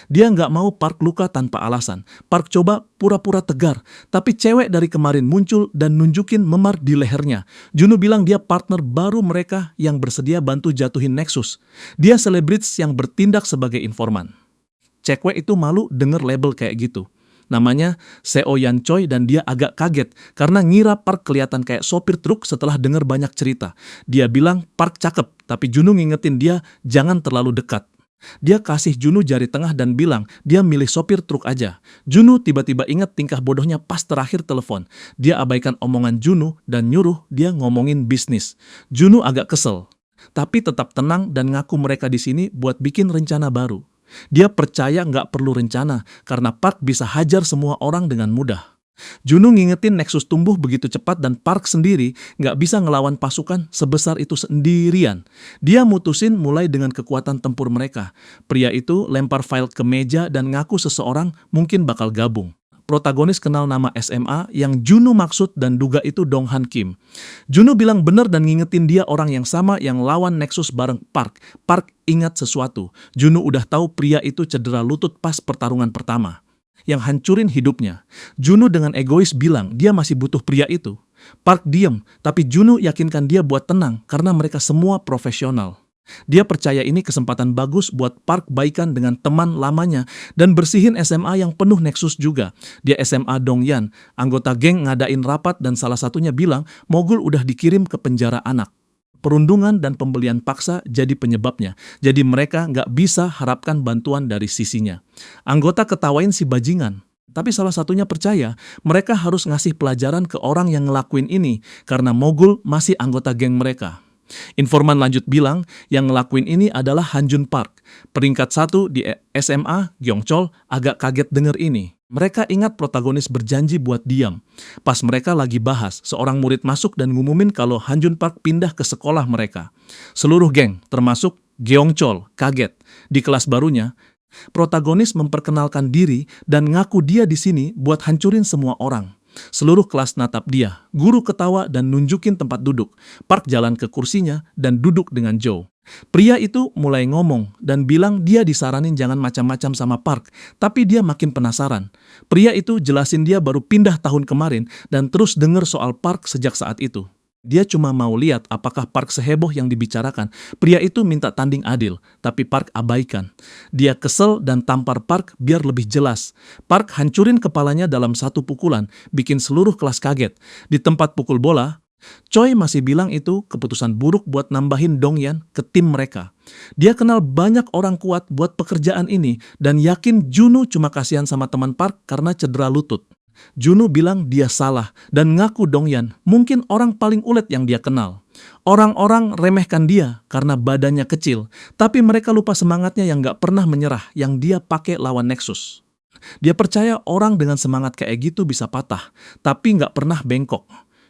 S1: Dia nggak mau Park luka tanpa alasan. Park coba pura-pura tegar, tapi cewek dari kemarin muncul dan nunjukin memar di lehernya. Juno bilang dia partner baru mereka yang bersedia bantu jatuhin Nexus. Dia selebritis yang bertindak sebagai informan. Cewek itu malu denger label kayak gitu. Namanya Seo Yan Choi dan dia agak kaget karena ngira Park kelihatan kayak sopir truk setelah denger banyak cerita. Dia bilang Park cakep, tapi Juno ngingetin dia jangan terlalu dekat. Dia kasih Juno jari tengah dan bilang dia milih sopir truk aja. Juno tiba-tiba ingat tingkah bodohnya pas terakhir telepon. Dia abaikan omongan Juno dan nyuruh dia ngomongin bisnis. Juno agak kesel, tapi tetap tenang dan ngaku mereka di sini buat bikin rencana baru. Dia percaya nggak perlu rencana karena Park bisa hajar semua orang dengan mudah. Juno ngingetin Nexus tumbuh begitu cepat dan Park sendiri nggak bisa ngelawan pasukan sebesar itu sendirian. Dia mutusin mulai dengan kekuatan tempur mereka. Pria itu lempar file ke meja dan ngaku seseorang mungkin bakal gabung. Protagonis kenal nama SMA yang Juno maksud dan duga itu Dong Han Kim. Juno bilang bener dan ngingetin dia orang yang sama yang lawan Nexus bareng Park. Park ingat sesuatu. Juno udah tahu pria itu cedera lutut pas pertarungan pertama yang hancurin hidupnya. Juno dengan egois bilang dia masih butuh pria itu. Park diem, tapi Juno yakinkan dia buat tenang karena mereka semua profesional. Dia percaya ini kesempatan bagus buat Park baikan dengan teman lamanya dan bersihin SMA yang penuh Nexus juga. Dia SMA Dongyan, anggota geng ngadain rapat dan salah satunya bilang Mogul udah dikirim ke penjara anak. Perundungan dan pembelian paksa jadi penyebabnya. Jadi mereka nggak bisa harapkan bantuan dari sisinya. Anggota ketawain si bajingan. Tapi salah satunya percaya mereka harus ngasih pelajaran ke orang yang ngelakuin ini karena Mogul masih anggota geng mereka. Informan lanjut bilang yang ngelakuin ini adalah Hanjun Park. Peringkat 1 di SMA, Gyeongchol, agak kaget denger ini. Mereka ingat protagonis berjanji buat diam. Pas mereka lagi bahas, seorang murid masuk dan ngumumin kalau Hanjun Park pindah ke sekolah mereka. Seluruh geng, termasuk Gyeongchol, kaget. Di kelas barunya, protagonis memperkenalkan diri dan ngaku dia di sini buat hancurin semua orang. Seluruh kelas natap dia. Guru ketawa dan nunjukin tempat duduk. Park jalan ke kursinya dan duduk dengan Joe. Pria itu mulai ngomong dan bilang dia disaranin jangan macam-macam sama Park, tapi dia makin penasaran. Pria itu jelasin dia baru pindah tahun kemarin dan terus denger soal Park sejak saat itu. Dia cuma mau lihat apakah Park seheboh yang dibicarakan. Pria itu minta tanding adil, tapi Park abaikan. Dia kesel dan tampar Park biar lebih jelas. Park hancurin kepalanya dalam satu pukulan, bikin seluruh kelas kaget. Di tempat pukul bola, Choi masih bilang itu keputusan buruk buat nambahin Dongyan ke tim mereka. Dia kenal banyak orang kuat buat pekerjaan ini dan yakin Juno cuma kasihan sama teman Park karena cedera lutut. Juno bilang dia salah dan ngaku Dongyan mungkin orang paling ulet yang dia kenal. Orang-orang remehkan dia karena badannya kecil, tapi mereka lupa semangatnya yang gak pernah menyerah yang dia pakai lawan Nexus. Dia percaya orang dengan semangat kayak gitu bisa patah, tapi gak pernah bengkok.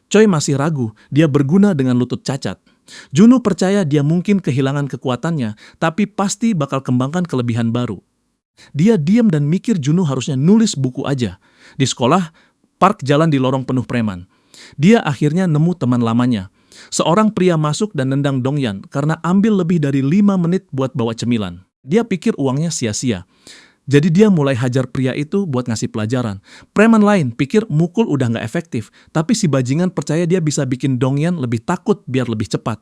S1: Choi masih ragu, dia berguna dengan lutut cacat. Juno percaya dia mungkin kehilangan kekuatannya, tapi pasti bakal kembangkan kelebihan baru. Dia diam dan mikir Juno harusnya nulis buku aja. Di sekolah, Park jalan di lorong penuh preman. Dia akhirnya nemu teman lamanya. Seorang pria masuk dan nendang Dongyan karena ambil lebih dari 5 menit buat bawa cemilan. Dia pikir uangnya sia-sia. Jadi dia mulai hajar pria itu buat ngasih pelajaran. Preman lain pikir mukul udah nggak efektif, tapi si bajingan percaya dia bisa bikin Dongyan lebih takut biar lebih cepat.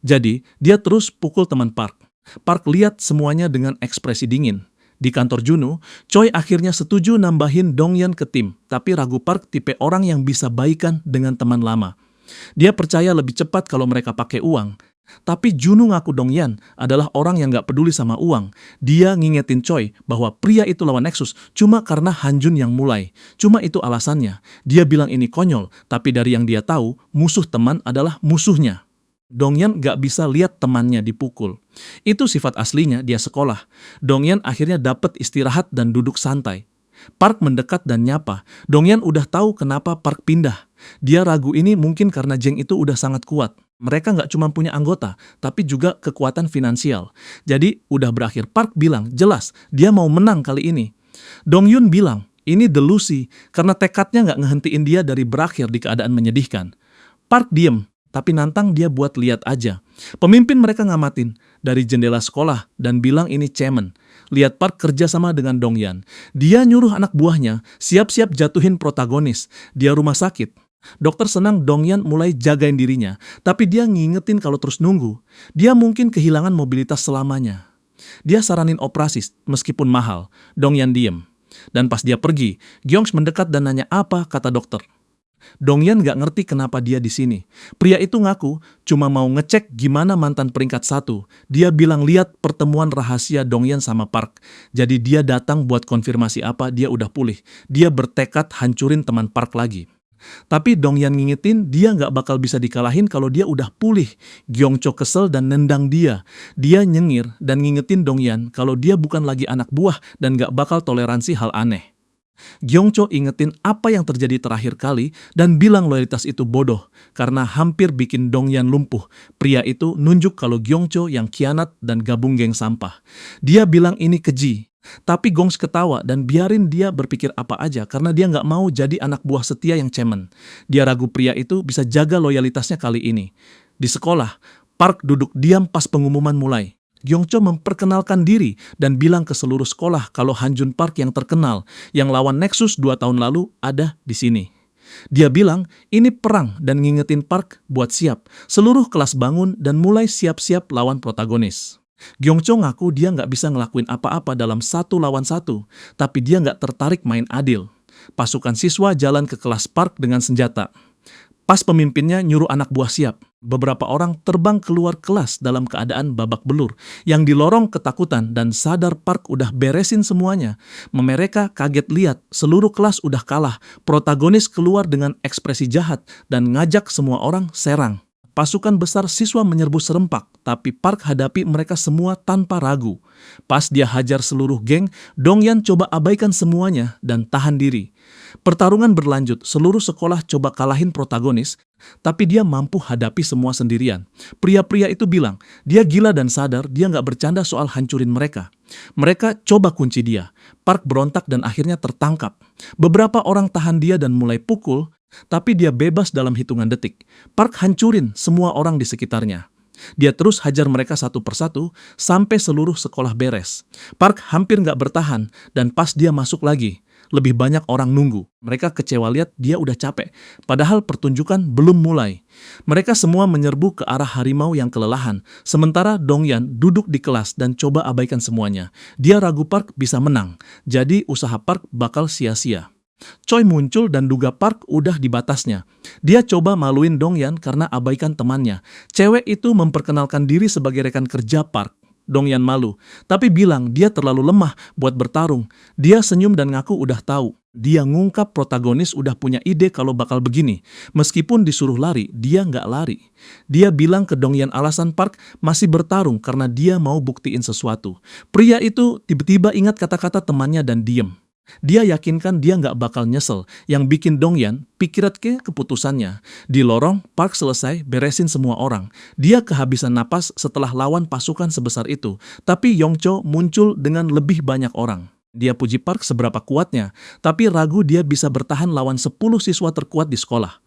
S1: Jadi, dia terus pukul teman Park. Park lihat semuanya dengan ekspresi dingin. Di kantor Juno, Choi akhirnya setuju nambahin Dongyan ke tim, tapi ragu Park tipe orang yang bisa baikan dengan teman lama. Dia percaya lebih cepat kalau mereka pakai uang. Tapi Juno ngaku Dongyan adalah orang yang gak peduli sama uang. Dia ngingetin Choi bahwa pria itu lawan Nexus cuma karena Hanjun yang mulai. Cuma itu alasannya. Dia bilang ini konyol, tapi dari yang dia tahu, musuh teman adalah musuhnya. Dongyan gak bisa lihat temannya dipukul. Itu sifat aslinya dia sekolah. Dongyan akhirnya dapat istirahat dan duduk santai. Park mendekat dan nyapa. Dongyan udah tahu kenapa Park pindah. Dia ragu ini mungkin karena geng itu udah sangat kuat. Mereka nggak cuma punya anggota, tapi juga kekuatan finansial. Jadi udah berakhir. Park bilang, jelas dia mau menang kali ini. Dongyun bilang, ini delusi karena tekadnya nggak ngehentiin dia dari berakhir di keadaan menyedihkan. Park diem, tapi nantang dia buat lihat aja. Pemimpin mereka ngamatin dari jendela sekolah dan bilang ini cemen. Lihat Park kerja sama dengan Dongyan. Dia nyuruh anak buahnya siap-siap jatuhin protagonis. Dia rumah sakit. Dokter senang Dongyan mulai jagain dirinya, tapi dia ngingetin kalau terus nunggu, dia mungkin kehilangan mobilitas selamanya. Dia saranin operasi meskipun mahal. Dongyan diem. Dan pas dia pergi, Gyeongs mendekat dan nanya apa kata dokter. Dongyan gak ngerti kenapa dia di sini. Pria itu ngaku cuma mau ngecek gimana mantan peringkat 1. Dia bilang lihat pertemuan rahasia Dongyan sama Park. Jadi dia datang buat konfirmasi apa dia udah pulih. Dia bertekad hancurin teman Park lagi. Tapi Dongyan ngingetin dia nggak bakal bisa dikalahin kalau dia udah pulih. Gyeongcho kesel dan nendang dia. Dia nyengir dan ngingetin Dongyan kalau dia bukan lagi anak buah dan nggak bakal toleransi hal aneh. Gyeongcho ingetin apa yang terjadi terakhir kali dan bilang loyalitas itu bodoh karena hampir bikin Dongyan lumpuh. Pria itu nunjuk kalau Gyeongcho yang khianat dan gabung geng sampah. Dia bilang ini keji. Tapi Gongs ketawa dan biarin dia berpikir apa aja karena dia nggak mau jadi anak buah setia yang cemen. Dia ragu pria itu bisa jaga loyalitasnya kali ini. Di sekolah, Park duduk diam pas pengumuman mulai. Gyeongcho memperkenalkan diri dan bilang ke seluruh sekolah kalau Hanjun Park yang terkenal, yang lawan Nexus 2 tahun lalu ada di sini. Dia bilang ini perang dan ngingetin Park buat siap. Seluruh kelas bangun dan mulai siap-siap lawan protagonis. Gyeongcho ngaku dia nggak bisa ngelakuin apa-apa dalam 1 lawan 1, tapi dia nggak tertarik main adil. Pasukan siswa jalan ke kelas Park dengan senjata. Pas pemimpinnya nyuruh anak buah siap, beberapa orang terbang keluar kelas dalam keadaan babak belur. Yang di lorong ketakutan dan sadar Park udah beresin semuanya. Mereka kaget lihat seluruh kelas udah kalah. Protagonis keluar dengan ekspresi jahat dan ngajak semua orang serang. Pasukan besar siswa menyerbu serempak, tapi Park hadapi mereka semua tanpa ragu. Pas dia hajar seluruh geng, Dongyan coba abaikan semuanya dan tahan diri. Pertarungan berlanjut, seluruh sekolah coba kalahin protagonis, tapi dia mampu hadapi semua sendirian. Pria-pria itu bilang, dia gila dan sadar dia nggak bercanda soal hancurin mereka. Mereka coba kunci dia. Park berontak dan akhirnya tertangkap. Beberapa orang tahan dia dan mulai pukul, tapi dia bebas dalam hitungan detik. Park hancurin semua orang di sekitarnya. Dia terus hajar mereka satu persatu sampai seluruh sekolah beres. Park hampir nggak bertahan dan pas dia masuk lagi, lebih banyak orang nunggu. Mereka kecewa lihat dia udah capek, padahal pertunjukan belum mulai. Mereka semua menyerbu ke arah harimau yang kelelahan, sementara Dongyan duduk di kelas dan coba abaikan semuanya. Dia ragu Park bisa menang, jadi usaha Park bakal sia-sia. Choi muncul dan duga Park udah di batasnya. Dia coba maluin Dongyan karena abaikan temannya. Cewek itu memperkenalkan diri sebagai rekan kerja Park. Dongyan malu, tapi bilang dia terlalu lemah buat bertarung. Dia senyum dan ngaku udah tahu. Dia ngungkap protagonis udah punya ide kalau bakal begini. Meskipun disuruh lari, dia nggak lari. Dia bilang ke Dongyan alasan Park masih bertarung karena dia mau buktiin sesuatu. Pria itu tiba-tiba ingat kata-kata temannya dan diem. Dia yakinkan dia nggak bakal nyesel. Yang bikin Dongyan pikirat ke keputusannya. Di lorong, Park selesai beresin semua orang. Dia kehabisan napas setelah lawan pasukan sebesar itu. Tapi Yongcho muncul dengan lebih banyak orang. Dia puji Park seberapa kuatnya, tapi ragu dia bisa bertahan lawan 10 siswa terkuat di sekolah.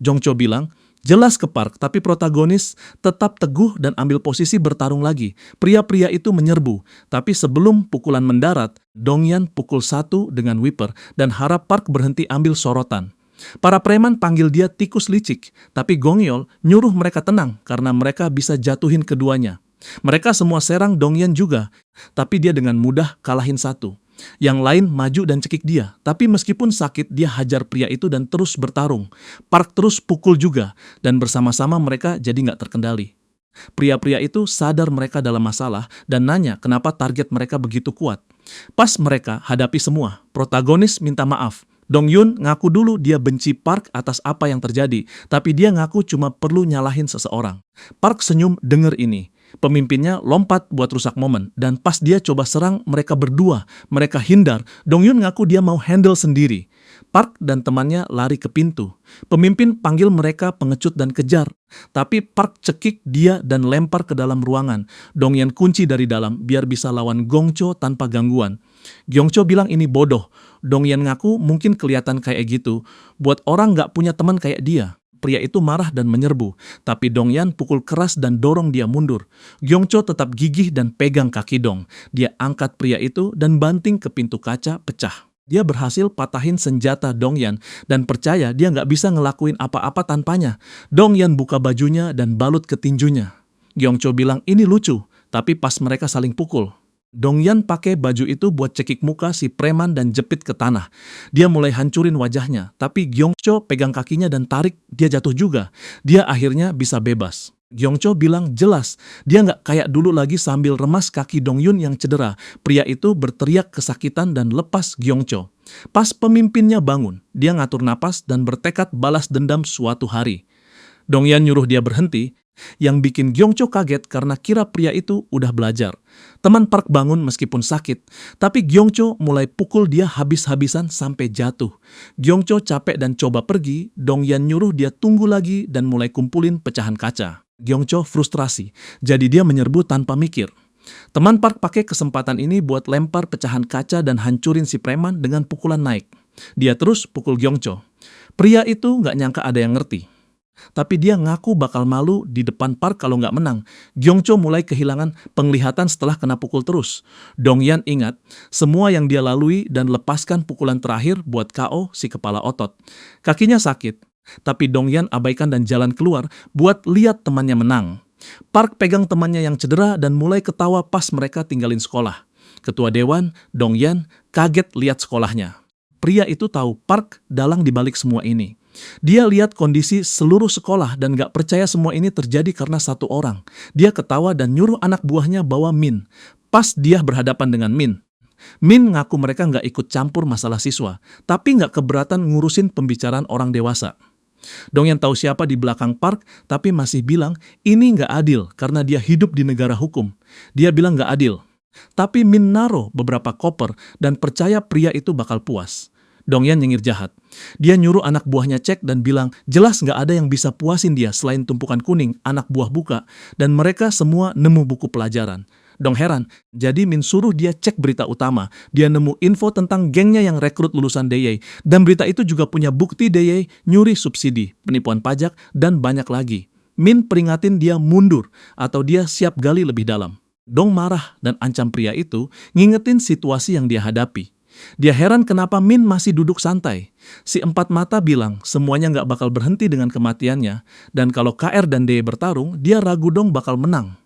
S1: Jongcho bilang, jelas ke Park, tapi protagonis tetap teguh dan ambil posisi bertarung lagi. Pria-pria itu menyerbu, tapi sebelum pukulan mendarat, Dongyan pukul 1 dengan whipper dan harap Park berhenti ambil sorotan. Para preman panggil dia tikus licik, tapi Gongyol nyuruh mereka tenang karena mereka bisa jatuhin keduanya. Mereka semua serang Dongyan juga, tapi dia dengan mudah kalahin satu. Yang lain maju dan cekik dia, tapi meskipun sakit dia hajar pria itu dan terus bertarung. Park terus pukul juga, dan bersama-sama mereka jadi nggak terkendali. Pria-pria itu sadar mereka dalam masalah dan nanya kenapa target mereka begitu kuat. Pas mereka hadapi semua, protagonis minta maaf. Dongyun ngaku dulu dia benci Park atas apa yang terjadi, tapi dia ngaku cuma perlu nyalahin seseorang. Park senyum denger ini. Pemimpinnya lompat buat rusak momen, dan pas dia coba serang mereka berdua, mereka hindar. Dongyun ngaku dia mau handle sendiri. Park dan temannya lari ke pintu. Pemimpin panggil mereka pengecut dan kejar, tapi Park cekik dia dan lempar ke dalam ruangan. Dongyan kunci dari dalam biar bisa lawan Gongcho tanpa gangguan. Gyeongcho bilang ini bodoh. Dongyan ngaku mungkin kelihatan kayak gitu, buat orang nggak punya teman kayak dia. Pria itu marah dan menyerbu, tapi Dongyan pukul keras dan dorong dia mundur. Gyeongcho tetap gigih dan pegang kaki Dong. Dia angkat pria itu dan banting ke pintu kaca pecah. Dia berhasil patahin senjata Dongyan dan percaya dia nggak bisa ngelakuin apa-apa tanpanya. Dongyan buka bajunya dan balut ke tinjunya. Gyeongcho bilang ini lucu, tapi pas mereka saling pukul, Dongyan pakai baju itu buat cekik muka si preman dan jepit ke tanah. Dia mulai hancurin wajahnya, tapi Gyeongcho pegang kakinya dan tarik, dia jatuh juga. Dia akhirnya bisa bebas. Gyeongcho bilang jelas, dia nggak kayak dulu lagi sambil remas kaki Dongyun yang cedera. Pria itu berteriak kesakitan dan lepas Gyeongcho. Pas pemimpinnya bangun, dia ngatur napas dan bertekad balas dendam suatu hari. Dongyan nyuruh dia berhenti, yang bikin Gyeongcho kaget karena kira pria itu udah belajar. Teman Park bangun meskipun sakit, tapi Gyeongcho mulai pukul dia habis-habisan sampai jatuh. Gyeongcho capek dan coba pergi, Dongyan nyuruh dia tunggu lagi dan mulai kumpulin pecahan kaca. Gyeongcho frustrasi, jadi dia menyerbu tanpa mikir. Teman Park pakai kesempatan ini buat lempar pecahan kaca dan hancurin si preman dengan pukulan naik. Dia terus pukul Gyeongcho. Pria itu nggak nyangka ada yang ngerti. Tapi dia ngaku bakal malu di depan Park kalau nggak menang. Gyeongcho mulai kehilangan penglihatan setelah kena pukul terus. Dongyan ingat semua yang dia lalui dan lepaskan pukulan terakhir buat KO si kepala otot. Kakinya sakit, tapi Dongyan abaikan dan jalan keluar buat lihat temannya menang. Park pegang temannya yang cedera dan mulai ketawa pas mereka tinggalin sekolah. Ketua Dewan, Dongyan, kaget lihat sekolahnya. Pria itu tahu Park dalang dibalik semua ini. Dia lihat kondisi seluruh sekolah dan gak percaya semua ini terjadi karena satu orang. Dia ketawa dan nyuruh anak buahnya bawa Min. Pas dia berhadapan dengan Min, Min ngaku mereka gak ikut campur masalah siswa, tapi gak keberatan ngurusin pembicaraan orang dewasa. Dongyan tahu siapa di belakang Park, tapi masih bilang ini gak adil karena dia hidup di negara hukum. Dia bilang gak adil. Tapi Min naruh beberapa koper dan percaya pria itu bakal puas. Dongyan nyengir jahat. Dia nyuruh anak buahnya cek dan bilang jelas nggak ada yang bisa puasin dia selain tumpukan kuning, anak buah buka, dan mereka semua nemu buku pelajaran. Dong heran, jadi Min suruh dia cek berita utama. Dia nemu info tentang gengnya yang rekrut lulusan DY, dan berita itu juga punya bukti DY nyuri subsidi, penipuan pajak, dan banyak lagi. Min peringatin dia mundur atau dia siap gali lebih dalam. Dong marah dan ancam pria itu ngingetin situasi yang dia hadapi. Dia heran kenapa Min masih duduk santai. Si empat mata bilang semuanya nggak bakal berhenti dengan kematiannya, dan kalau KR dan D bertarung, dia ragu Dong bakal menang.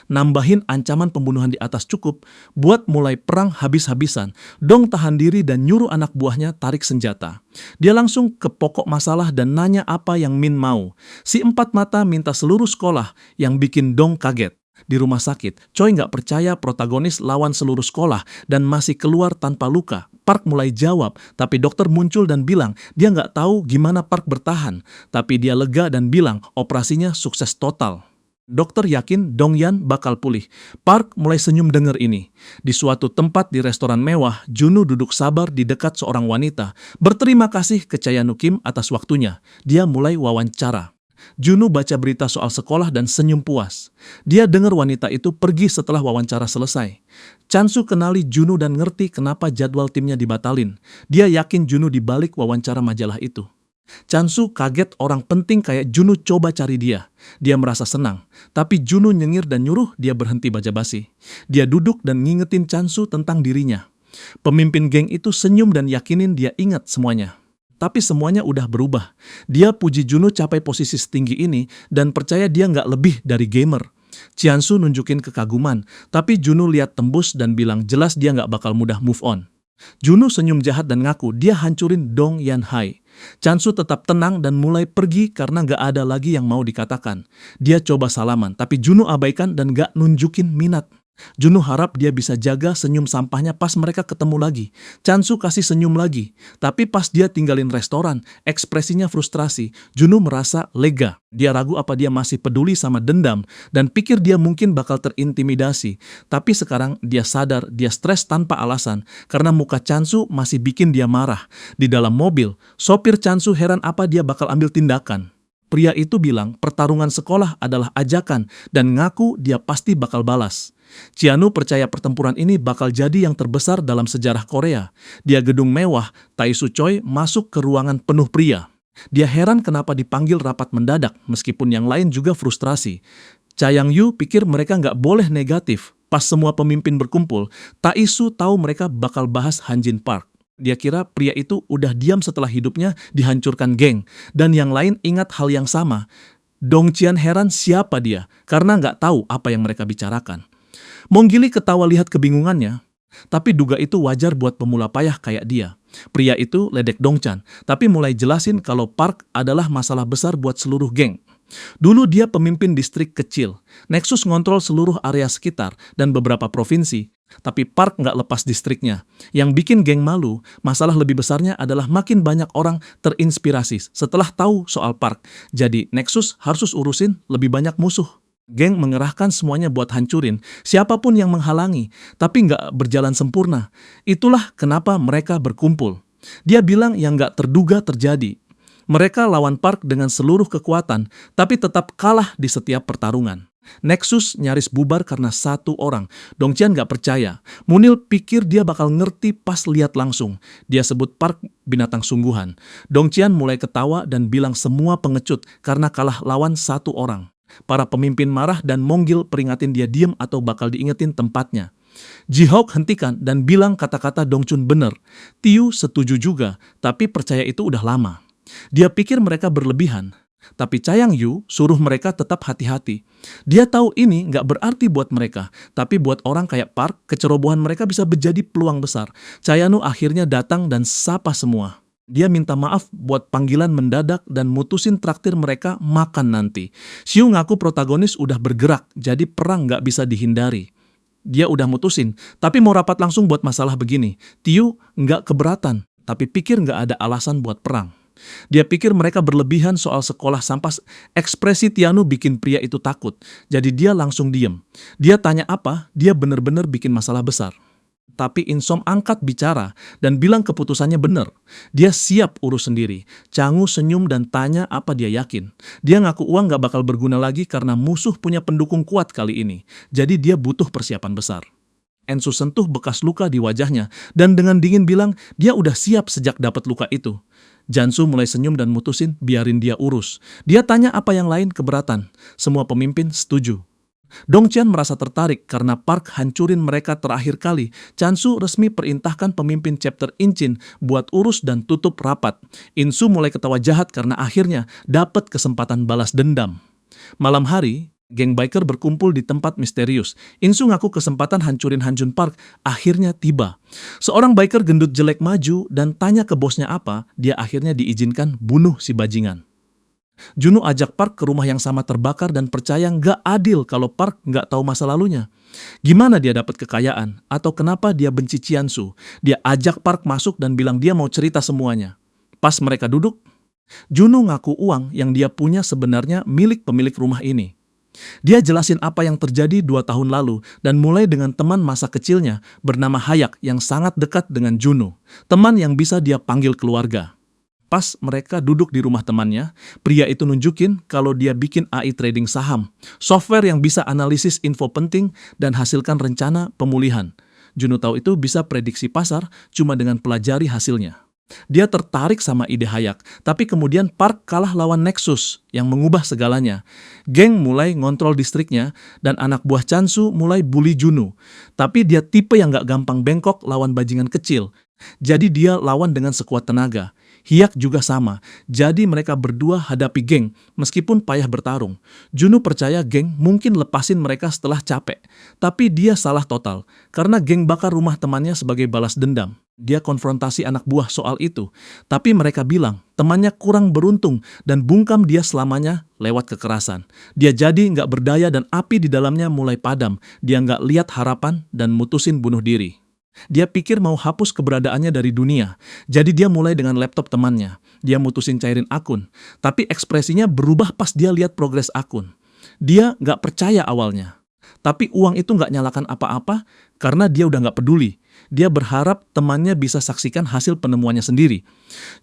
S1: Nambahin ancaman pembunuhan di atas cukup buat mulai perang habis-habisan. Dong tahan diri dan nyuruh anak buahnya tarik senjata. Dia langsung ke pokok masalah dan nanya apa yang Min mau. Si empat mata minta seluruh sekolah yang bikin Dong kaget. Di rumah sakit, Choi nggak percaya protagonis lawan seluruh sekolah dan masih keluar tanpa luka. Park mulai jawab, tapi dokter muncul dan bilang dia nggak tahu gimana Park bertahan. Tapi dia lega dan bilang operasinya sukses total. Dokter yakin Dong-yan bakal pulih. Park mulai senyum dengar ini. Di suatu tempat di restoran mewah, Junwoo duduk sabar di dekat seorang wanita. Berterima kasih ke Chae-nu Kim atas waktunya. Dia mulai wawancara. Junwoo baca berita soal sekolah dan senyum puas. Dia dengar wanita itu pergi setelah wawancara selesai. Chansu kenali Junwoo dan ngerti kenapa jadwal timnya dibatalin. Dia yakin Junwoo dibalik wawancara majalah itu. Chansu kaget orang penting kayak Junwoo coba cari dia. Dia merasa senang, tapi Junwoo nyengir dan nyuruh dia berhenti basa-basi. Dia duduk dan ngingetin Chansu tentang dirinya. Pemimpin geng itu senyum dan yakinin dia ingat semuanya. Tapi semuanya udah berubah. Dia puji Junwoo capai posisi setinggi ini dan percaya dia nggak lebih dari gamer. Chansu nunjukin kekaguman, tapi Junwoo lihat tembus dan bilang jelas dia nggak bakal mudah move on. Junwoo senyum jahat dan ngaku dia hancurin Dong-yan-hai. Chansu tetap tenang dan mulai pergi karena nggak ada lagi yang mau dikatakan. Dia coba salaman, tapi Junwoo abaikan dan nggak nunjukin minat. Junwoo harap dia bisa jaga senyum sampahnya pas mereka ketemu lagi. Chansu kasih senyum lagi, tapi pas dia tinggalin restoran, ekspresinya frustrasi. Junwoo merasa lega. Dia ragu apa dia masih peduli sama dendam dan pikir dia mungkin bakal terintimidasi. Tapi sekarang dia sadar dia stres tanpa alasan karena muka Chansu masih bikin dia marah. Di dalam mobil, sopir Chansu heran apa dia bakal ambil tindakan. Pria itu bilang pertarungan sekolah adalah ajakan dan ngaku dia pasti bakal balas. Chianu percaya pertempuran ini bakal jadi yang terbesar dalam sejarah Korea. Dia gedung mewah, Tae-soo Choi masuk ke ruangan penuh pria. Dia heran kenapa dipanggil rapat mendadak, meskipun yang lain juga frustrasi. Cha Yang-yu pikir mereka nggak boleh negatif. Pas semua pemimpin berkumpul, Tae-soo tahu mereka bakal bahas Hanjin Park. Dia kira pria itu udah diam setelah hidupnya dihancurkan geng, dan yang lain ingat hal yang sama. Dong-chian heran siapa dia, karena nggak tahu apa yang mereka bicarakan. Monggili ketawa lihat kebingungannya, tapi duga itu wajar buat pemula payah kayak dia. Pria itu ledek Dong-chan, tapi mulai jelasin kalau Park adalah masalah besar buat seluruh geng. Dulu dia pemimpin distrik kecil, Nexus ngontrol seluruh area sekitar dan beberapa provinsi, tapi Park nggak lepas distriknya. Yang bikin geng malu, masalah lebih besarnya adalah makin banyak orang terinspirasi setelah tahu soal Park. Jadi Nexus harus urusin lebih banyak musuh. Geng mengerahkan semuanya buat hancurin siapapun yang menghalangi, tapi nggak berjalan sempurna. Itulah kenapa mereka berkumpul. Dia bilang yang nggak terduga terjadi. Mereka lawan Park dengan seluruh kekuatan, tapi tetap kalah di setiap pertarungan. Nexus nyaris bubar karena satu orang. Dong-chian nggak percaya. Munil pikir dia bakal ngerti pas lihat langsung. Dia sebut Park binatang sungguhan. Dong-chian mulai ketawa dan bilang semua pengecut karena kalah lawan satu orang. Para pemimpin marah dan Monggil peringatin dia diem atau bakal diingetin tempatnya. Ji-houk hentikan dan bilang kata-kata Dong-chun bener. Tiu setuju juga, tapi percaya itu udah lama. Dia pikir mereka berlebihan. Tapi Cha Yang-yu suruh mereka tetap hati-hati. Dia tahu ini nggak berarti buat mereka, tapi buat orang kayak Park, kecerobohan mereka bisa menjadi peluang besar. Cha Yang-yu akhirnya datang dan sapa semua. Dia minta maaf buat panggilan mendadak dan mutusin traktir mereka makan nanti. Xiu ngaku protagonis udah bergerak, jadi perang nggak bisa dihindari. Dia udah mutusin, tapi mau rapat langsung buat masalah begini. Tiu nggak keberatan, tapi pikir nggak ada alasan buat perang. Dia pikir mereka berlebihan soal sekolah sampai ekspresi Tianu bikin pria itu takut. Jadi dia langsung diem. Dia tanya apa, dia bener-bener bikin masalah besar. Tapi Insom angkat bicara dan bilang keputusannya bener. Dia siap urus sendiri. Changu senyum dan tanya apa dia yakin. Dia ngaku uang gak bakal berguna lagi karena musuh punya pendukung kuat kali ini. Jadi dia butuh persiapan besar. Ensu sentuh bekas luka di wajahnya dan dengan dingin bilang dia udah siap sejak dapat luka itu. Jansu mulai senyum dan mutusin biarin dia urus. Dia tanya apa yang lain keberatan. Semua pemimpin setuju. Dong-chian merasa tertarik karena Park hancurin mereka terakhir kali. Chansu resmi perintahkan pemimpin chapter Inchin buat urus dan tutup rapat. Insu mulai ketawa jahat karena akhirnya dapat kesempatan balas dendam. Malam hari, geng biker berkumpul di tempat misterius. Insu ngaku kesempatan hancurin Hanjun Park akhirnya tiba. Seorang biker gendut jelek maju dan tanya ke bosnya apa, dia akhirnya diizinkan bunuh si bajingan. Juno ajak Park ke rumah yang sama terbakar dan percaya nggak adil kalau Park nggak tahu masa lalunya. Gimana dia dapat kekayaan? Atau kenapa dia benci Chiansu? Dia ajak Park masuk dan bilang dia mau cerita semuanya. Pas mereka duduk, Juno ngaku uang yang dia punya sebenarnya milik pemilik rumah ini. Dia jelasin apa yang terjadi 2 tahun lalu dan mulai dengan teman masa kecilnya bernama Hayak yang sangat dekat dengan Juno, teman yang bisa dia panggil keluarga. Pas mereka duduk di rumah temannya, pria itu nunjukin kalau dia bikin AI trading saham, software yang bisa analisis info penting dan hasilkan rencana pemulihan. Juno tahu itu bisa prediksi pasar cuma dengan pelajari hasilnya. Dia tertarik sama ide Hayak, tapi kemudian Park kalah lawan Nexus yang mengubah segalanya. Geng mulai ngontrol distriknya dan anak buah Chansu mulai bully Juno. Tapi dia tipe yang gak gampang bengkok lawan bajingan kecil. Jadi dia lawan dengan sekuat tenaga. Hyak juga sama, jadi mereka berdua hadapi geng meskipun payah bertarung. Juno percaya geng mungkin lepasin mereka setelah capek, tapi dia salah total karena geng bakar rumah temannya sebagai balas dendam. Dia konfrontasi anak buah soal itu, tapi mereka bilang temannya kurang beruntung dan bungkam dia selamanya lewat kekerasan. Dia jadi nggak berdaya dan api di dalamnya mulai padam. Dia nggak lihat harapan dan mutusin bunuh diri. Dia pikir mau hapus keberadaannya dari dunia, jadi dia mulai dengan laptop temannya. Dia mutusin cairin akun, tapi ekspresinya berubah pas dia lihat progres akun. Dia nggak percaya awalnya, tapi uang itu nggak nyalakan apa-apa karena dia udah nggak peduli. Dia berharap temannya bisa saksikan hasil penemuannya sendiri.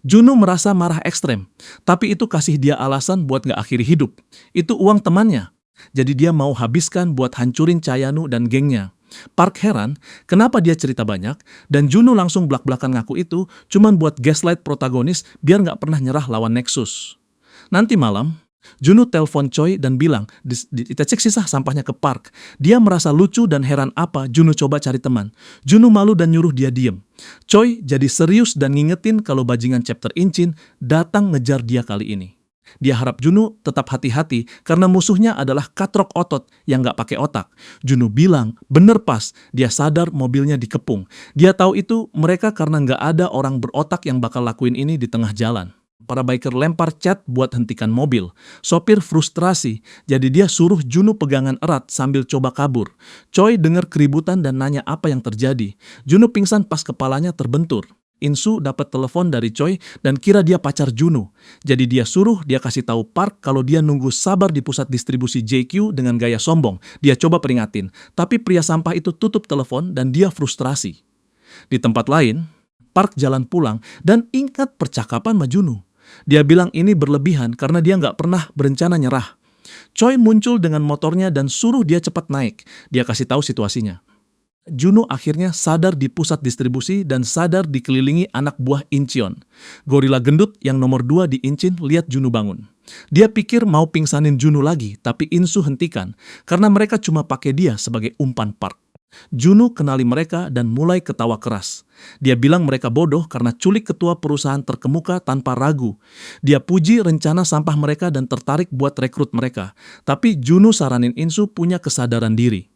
S1: Juno merasa marah ekstrem, tapi itu kasih dia alasan buat nggak akhiri hidup. Itu uang temannya, jadi dia mau habiskan buat hancurin Chayanu dan gengnya. Park heran kenapa dia cerita banyak dan Juno langsung blak-blakan ngaku itu cuman buat gaslight protagonis biar nggak pernah nyerah lawan Nexus. Nanti malam, Juno telepon Choi dan bilang kita cek sisa sampahnya ke Park. Dia merasa lucu dan heran apa Juno coba cari teman. Juno malu dan nyuruh dia diem. Choi jadi serius dan ngingetin kalau bajingan chapter Inchin datang ngejar dia kali ini. Dia harap Juno tetap hati-hati karena musuhnya adalah katrok otot yang gak pakai otak. Juno bilang, bener pas, dia sadar mobilnya dikepung. Dia tahu itu mereka karena gak ada orang berotak yang bakal lakuin ini di tengah jalan. Para biker lempar cat buat hentikan mobil. Sopir frustrasi, jadi dia suruh Juno pegangan erat sambil coba kabur. Choi dengar keributan dan nanya apa yang terjadi. Juno pingsan pas kepalanya terbentur. Insu dapat telepon dari Choi dan kira dia pacar Juno. Jadi dia suruh dia kasih tahu Park kalau dia nunggu sabar di pusat distribusi JQ dengan gaya sombong. Dia coba peringatin, tapi pria sampah itu tutup telepon dan dia frustrasi. Di tempat lain, Park jalan pulang dan ingat percakapan sama Juno. Dia bilang ini berlebihan karena dia nggak pernah berencana nyerah. Choi muncul dengan motornya dan suruh dia cepat naik. Dia kasih tahu situasinya. Juno akhirnya sadar di pusat distribusi dan sadar dikelilingi anak buah Incheon. Gorila gendut yang nomor 2 di Inchin lihat Juno bangun. Dia pikir mau pingsanin Juno lagi, tapi Insu hentikan karena mereka cuma pakai dia sebagai umpan Park. Juno kenali mereka dan mulai ketawa keras. Dia bilang mereka bodoh karena culik ketua perusahaan terkemuka tanpa ragu. Dia puji rencana sampah mereka dan tertarik buat rekrut mereka. Tapi Juno saranin Insu punya kesadaran diri.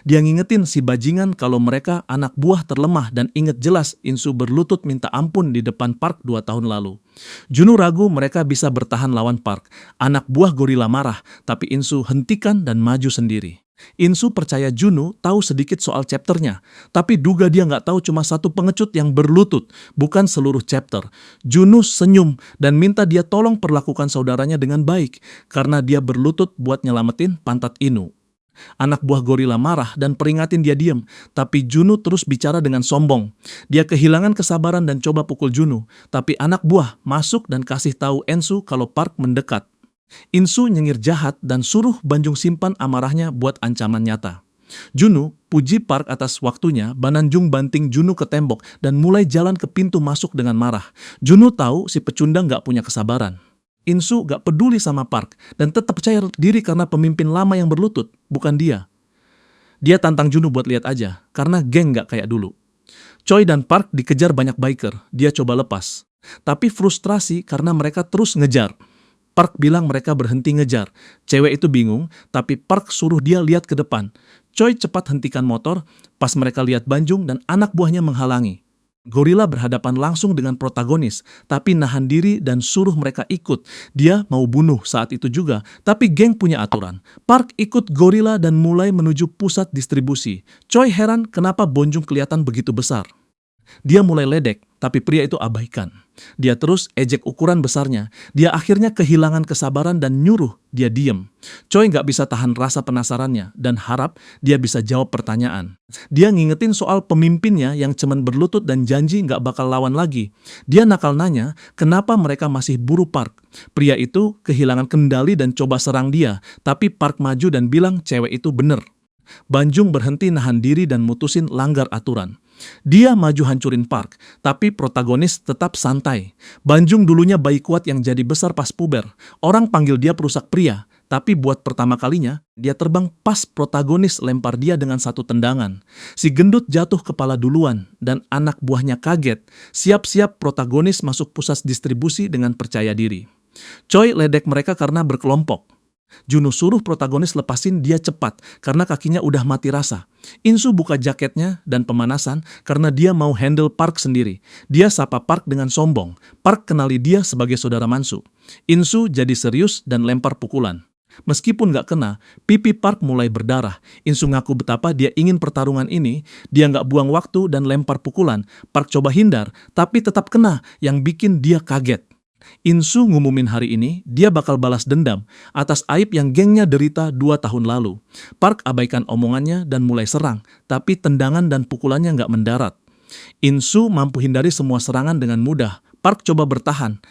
S1: Dia ngingetin si bajingan kalau mereka anak buah terlemah dan inget jelas Insu berlutut minta ampun di depan Park 2 tahun lalu. Juno ragu mereka bisa bertahan lawan Park. Anak buah gorila marah, tapi Insu hentikan dan maju sendiri. Insu percaya Juno tahu sedikit soal chapternya, tapi duga dia nggak tahu cuma satu pengecut yang berlutut, bukan seluruh chapter. Juno senyum dan minta dia tolong perlakukan saudaranya dengan baik, karena dia berlutut buat nyelamatin pantat Inu. Anak buah gorila marah dan peringatin dia diam, tapi Juno terus bicara dengan sombong. Dia kehilangan kesabaran dan coba pukul Juno, tapi anak buah masuk dan kasih tahu Ensu kalau Park mendekat. Insu nyengir jahat dan suruh Banjung simpan amarahnya buat ancaman nyata. Juno puji Park atas waktunya. Bananjung banting Juno ke tembok dan mulai jalan ke pintu masuk dengan marah. Juno tahu si pecundang gak punya kesabaran. Insu gak peduli sama Park dan tetap percaya diri karena pemimpin lama yang berlutut, bukan dia. Dia tantang Juno buat lihat aja, karena geng gak kayak dulu. Choi dan Park dikejar banyak biker, dia coba lepas. Tapi frustrasi karena mereka terus ngejar. Park bilang mereka berhenti ngejar. Cewek itu bingung, tapi Park suruh dia lihat ke depan. Choi cepat hentikan motor, pas mereka lihat Banjung dan anak buahnya menghalangi. Gorila berhadapan langsung dengan protagonis, tapi nahan diri dan suruh mereka ikut. Dia mau bunuh saat itu juga, tapi geng punya aturan. Park ikut gorila dan mulai menuju pusat distribusi. Choi heran kenapa Bonjung kelihatan begitu besar. Dia mulai ledek, tapi pria itu abaikan. Dia terus ejek ukuran besarnya. Dia akhirnya kehilangan kesabaran dan nyuruh dia diem. Choi nggak bisa tahan rasa penasarannya dan harap dia bisa jawab pertanyaan. Dia ngingetin soal pemimpinnya yang cuman berlutut dan janji nggak bakal lawan lagi. Dia nakal nanya kenapa mereka masih buru Park. Pria itu kehilangan kendali dan coba serang dia, tapi Park maju dan bilang cewek itu bener. Banjung berhenti nahan diri dan mutusin langgar aturan. Dia maju hancurin Park, tapi protagonis tetap santai. Banjung dulunya bayi kuat yang jadi besar pas puber. Orang panggil dia perusak pria, tapi buat pertama kalinya, dia terbang pas protagonis lempar dia dengan satu tendangan. Si gendut jatuh kepala duluan, dan anak buahnya kaget. Siap-siap protagonis masuk pusat distribusi dengan percaya diri. Choi ledek mereka karena berkelompok. Juno suruh protagonis lepasin dia cepat karena kakinya udah mati rasa. Insu buka jaketnya dan pemanasan karena dia mau handle Park sendiri. Dia sapa Park dengan sombong. Park kenali dia sebagai saudara Mansu. Insu jadi serius dan lempar pukulan. Meskipun gak kena, pipi Park mulai berdarah. Insu ngaku betapa dia ingin pertarungan ini. Dia gak buang waktu dan lempar pukulan. Park coba hindar, tapi tetap kena yang bikin dia kaget. Insu ngumumin hari ini dia bakal balas dendam atas aib yang gengnya derita 2 tahun lalu. Park abaikan omongannya dan mulai serang, tapi tendangan dan pukulannya nggak mendarat. Insu mampu hindari semua serangan dengan mudah. Park coba bertahan,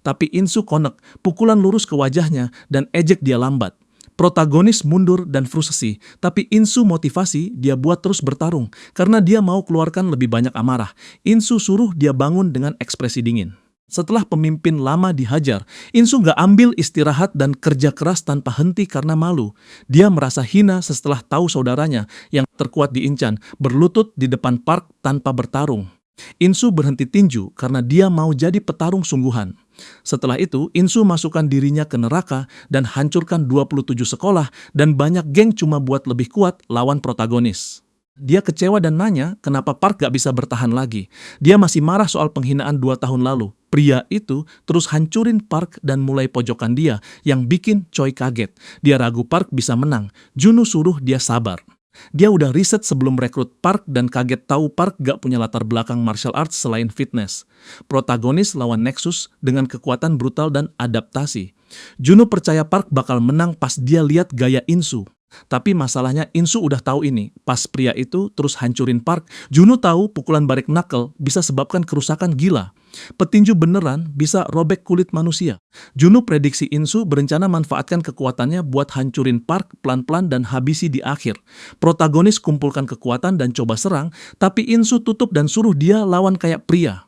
S1: tapi Insu konek, pukulan lurus ke wajahnya dan ejek dia lambat. Protagonis mundur dan frustasi, tapi Insu motivasi dia buat terus bertarung karena dia mau keluarkan lebih banyak amarah. Insu suruh dia bangun dengan ekspresi dingin. Setelah pemimpin lama dihajar, Insu gak ambil istirahat dan kerja keras tanpa henti karena malu. Dia merasa hina setelah tahu saudaranya yang terkuat di Incan berlutut di depan Park tanpa bertarung. Insu berhenti tinju karena dia mau jadi petarung sungguhan. Setelah itu, Insu masukkan dirinya ke neraka dan hancurkan 27 sekolah dan banyak geng cuma buat lebih kuat lawan protagonis. Dia kecewa dan nanya kenapa Park gak bisa bertahan lagi. Dia masih marah soal penghinaan 2 tahun lalu. Pria itu terus hancurin Park dan mulai pojokan dia yang bikin Choi kaget. Dia ragu Park bisa menang. Juno suruh dia sabar. Dia udah riset sebelum rekrut Park dan kaget tahu Park gak punya latar belakang martial arts selain fitness. Protagonis lawan Nexus dengan kekuatan brutal dan adaptasi. Juno percaya Park bakal menang pas dia lihat gaya Insu. Tapi masalahnya Insu udah tahu ini. Pas pria itu terus hancurin Park, Juno tahu pukulan barik knuckle bisa sebabkan kerusakan gila. Petinju beneran bisa robek kulit manusia. Juno prediksi Insu berencana manfaatkan kekuatannya buat hancurin Park pelan-pelan dan habisi di akhir. Protagonis kumpulkan kekuatan dan coba serang, tapi Insu tutup dan suruh dia lawan kayak pria.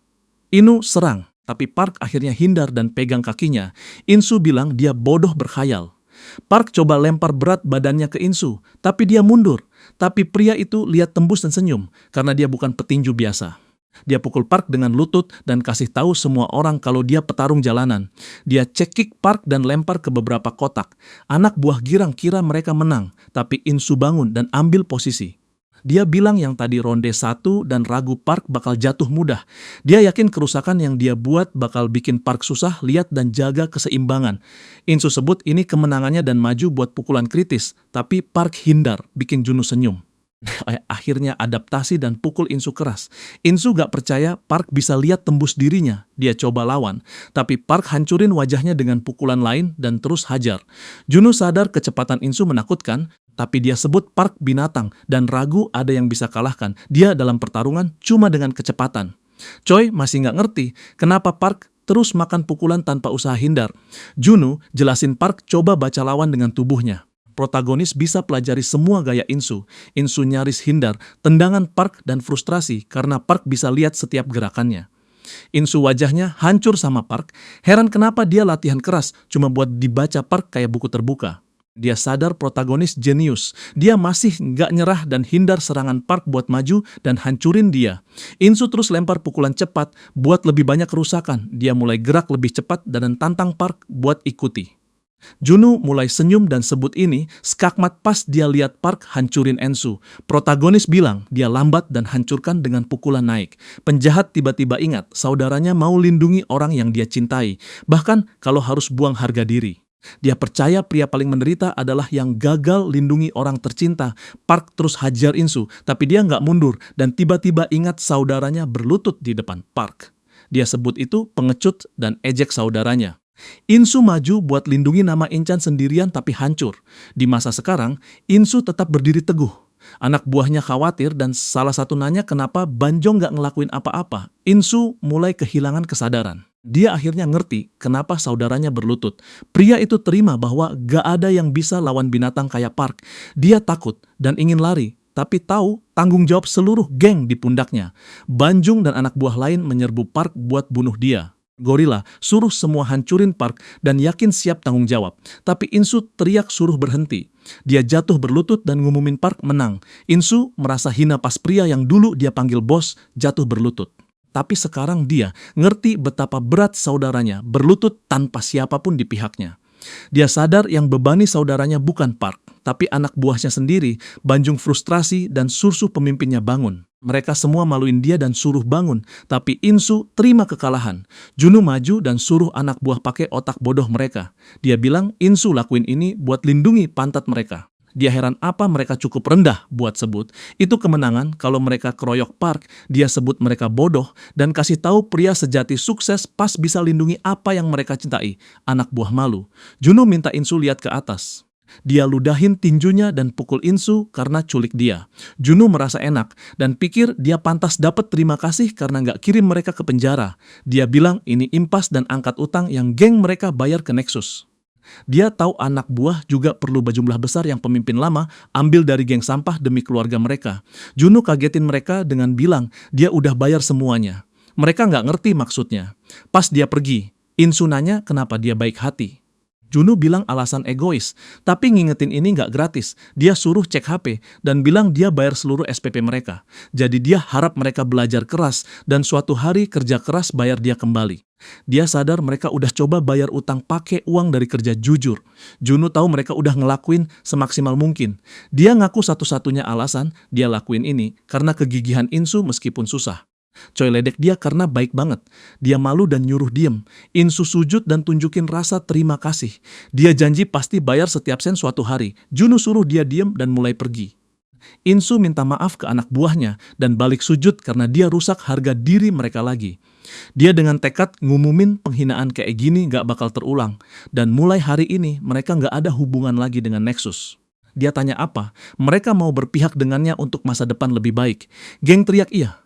S1: Inu serang, tapi Park akhirnya hindar dan pegang kakinya. Insu bilang dia bodoh berkhayal. Park coba lempar berat badannya ke Insu, tapi dia mundur. Tapi pria itu lihat tembus dan senyum, karena dia bukan petinju biasa. Dia pukul Park dengan lutut dan kasih tahu semua orang kalau dia petarung jalanan. Dia cekik Park dan lempar ke beberapa kotak. Anak buah girang kira mereka menang, tapi Insu bangun dan ambil posisi. Dia bilang yang tadi ronde 1 dan ragu Park bakal jatuh mudah. Dia yakin kerusakan yang dia buat bakal bikin Park susah lihat dan jaga keseimbangan. Insu sebut ini kemenangannya dan maju buat pukulan kritis, tapi Park hindar, bikin Juno senyum. Akhirnya adaptasi dan pukul Insu keras. Insu gak percaya Park bisa lihat tembus dirinya. Dia coba lawan, tapi Park hancurin wajahnya dengan pukulan lain dan terus hajar. Juno sadar kecepatan Insu menakutkan, tapi dia sebut Park binatang dan ragu ada yang bisa kalahkan. Dia dalam pertarungan cuma dengan kecepatan. Choi masih nggak ngerti kenapa Park terus makan pukulan tanpa usaha hindar. Juno jelasin Park coba baca lawan dengan tubuhnya. Protagonis bisa pelajari semua gaya Insu. Insu nyaris hindar, tendangan Park dan frustrasi karena Park bisa lihat setiap gerakannya. Insu wajahnya hancur sama Park, heran kenapa dia latihan keras cuma buat dibaca Park kayak buku terbuka. Dia sadar protagonis jenius. Dia masih nggak nyerah dan hindar serangan Park buat maju dan hancurin dia. Insu terus lempar pukulan cepat buat lebih banyak kerusakan. Dia mulai gerak lebih cepat dan tantang Park buat ikuti. Junu mulai senyum dan sebut ini skakmat pas dia lihat Park hancurin Ensu. Protagonis bilang dia lambat dan hancurkan dengan pukulan naik. Penjahat tiba-tiba ingat saudaranya mau lindungi orang yang dia cintai, bahkan kalau harus buang harga diri. Dia percaya pria paling menderita adalah yang gagal lindungi orang tercinta. Park terus hajar Insu, tapi dia nggak mundur dan tiba-tiba ingat saudaranya berlutut di depan Park. Dia sebut itu pengecut dan ejek saudaranya. Insu maju buat lindungi nama Inchan sendirian tapi hancur. Di masa sekarang, Insu tetap berdiri teguh. Anak buahnya khawatir dan salah satu nanya kenapa Banjong nggak ngelakuin apa-apa. Insu mulai kehilangan kesadaran. Dia akhirnya ngerti kenapa saudaranya berlutut. Pria itu terima bahwa gak ada yang bisa lawan binatang kayak Park. Dia takut dan ingin lari, tapi tahu tanggung jawab seluruh geng di pundaknya. Banjung dan anak buah lain menyerbu Park buat bunuh dia. Gorila suruh semua hancurin Park dan yakin siap tanggung jawab. Tapi Insu teriak suruh berhenti. Dia jatuh berlutut dan ngumumin Park menang. Insu merasa hina pas pria yang dulu dia panggil bos jatuh berlutut. Tapi sekarang dia ngerti betapa berat saudaranya berlutut tanpa siapapun di pihaknya. Dia sadar yang bebani saudaranya bukan Park, tapi anak buahnya sendiri. Banjung frustrasi dan suruh pemimpinnya bangun. Mereka semua maluin dia dan suruh bangun, tapi Insu terima kekalahan. Junu maju dan suruh anak buah pakai otak bodoh mereka. Dia bilang Insu lakuin ini buat lindungi pantat mereka. Dia heran apa mereka cukup rendah buat sebut. Itu kemenangan kalau mereka keroyok Park, dia sebut mereka bodoh dan kasih tahu pria sejati sukses pas bisa lindungi apa yang mereka cintai, anak buah malu. Junu minta Insu lihat ke atas. Dia ludahin tinjunya dan pukul Insu karena culik dia. Junu merasa enak dan pikir dia pantas dapat terima kasih karena nggak kirim mereka ke penjara. Dia bilang ini impas dan angkat utang yang geng mereka bayar ke Nexus. Dia tahu anak buah juga perlu jumlah besar yang pemimpin lama ambil dari geng sampah demi keluarga mereka. Junu kagetin mereka dengan bilang dia udah bayar semuanya. Mereka nggak ngerti maksudnya. Pas dia pergi, Insu nanya kenapa dia baik hati. Junu bilang alasan egois, tapi ngingetin ini nggak gratis. Dia suruh cek HP dan bilang dia bayar seluruh SPP mereka. Jadi dia harap mereka belajar keras dan suatu hari kerja keras bayar dia kembali. Dia sadar mereka udah coba bayar utang pakai uang dari kerja jujur. Junu tahu mereka udah ngelakuin semaksimal mungkin. Dia ngaku satu-satunya alasan dia lakuin ini karena kegigihan Insu meskipun susah. Choi ledek dia karena baik banget. Dia malu dan nyuruh diem. Insu sujud dan tunjukin rasa terima kasih. Dia janji pasti bayar setiap sen suatu hari. Junu suruh dia diem dan mulai pergi. Insu minta maaf ke anak buahnya dan balik sujud karena dia rusak harga diri mereka lagi. Dia dengan tekad ngumumin penghinaan kayak gini gak bakal terulang. Dan mulai hari ini mereka gak ada hubungan lagi dengan Nexus. Dia tanya apa? Mereka mau berpihak dengannya untuk masa depan lebih baik. Geng teriak iya.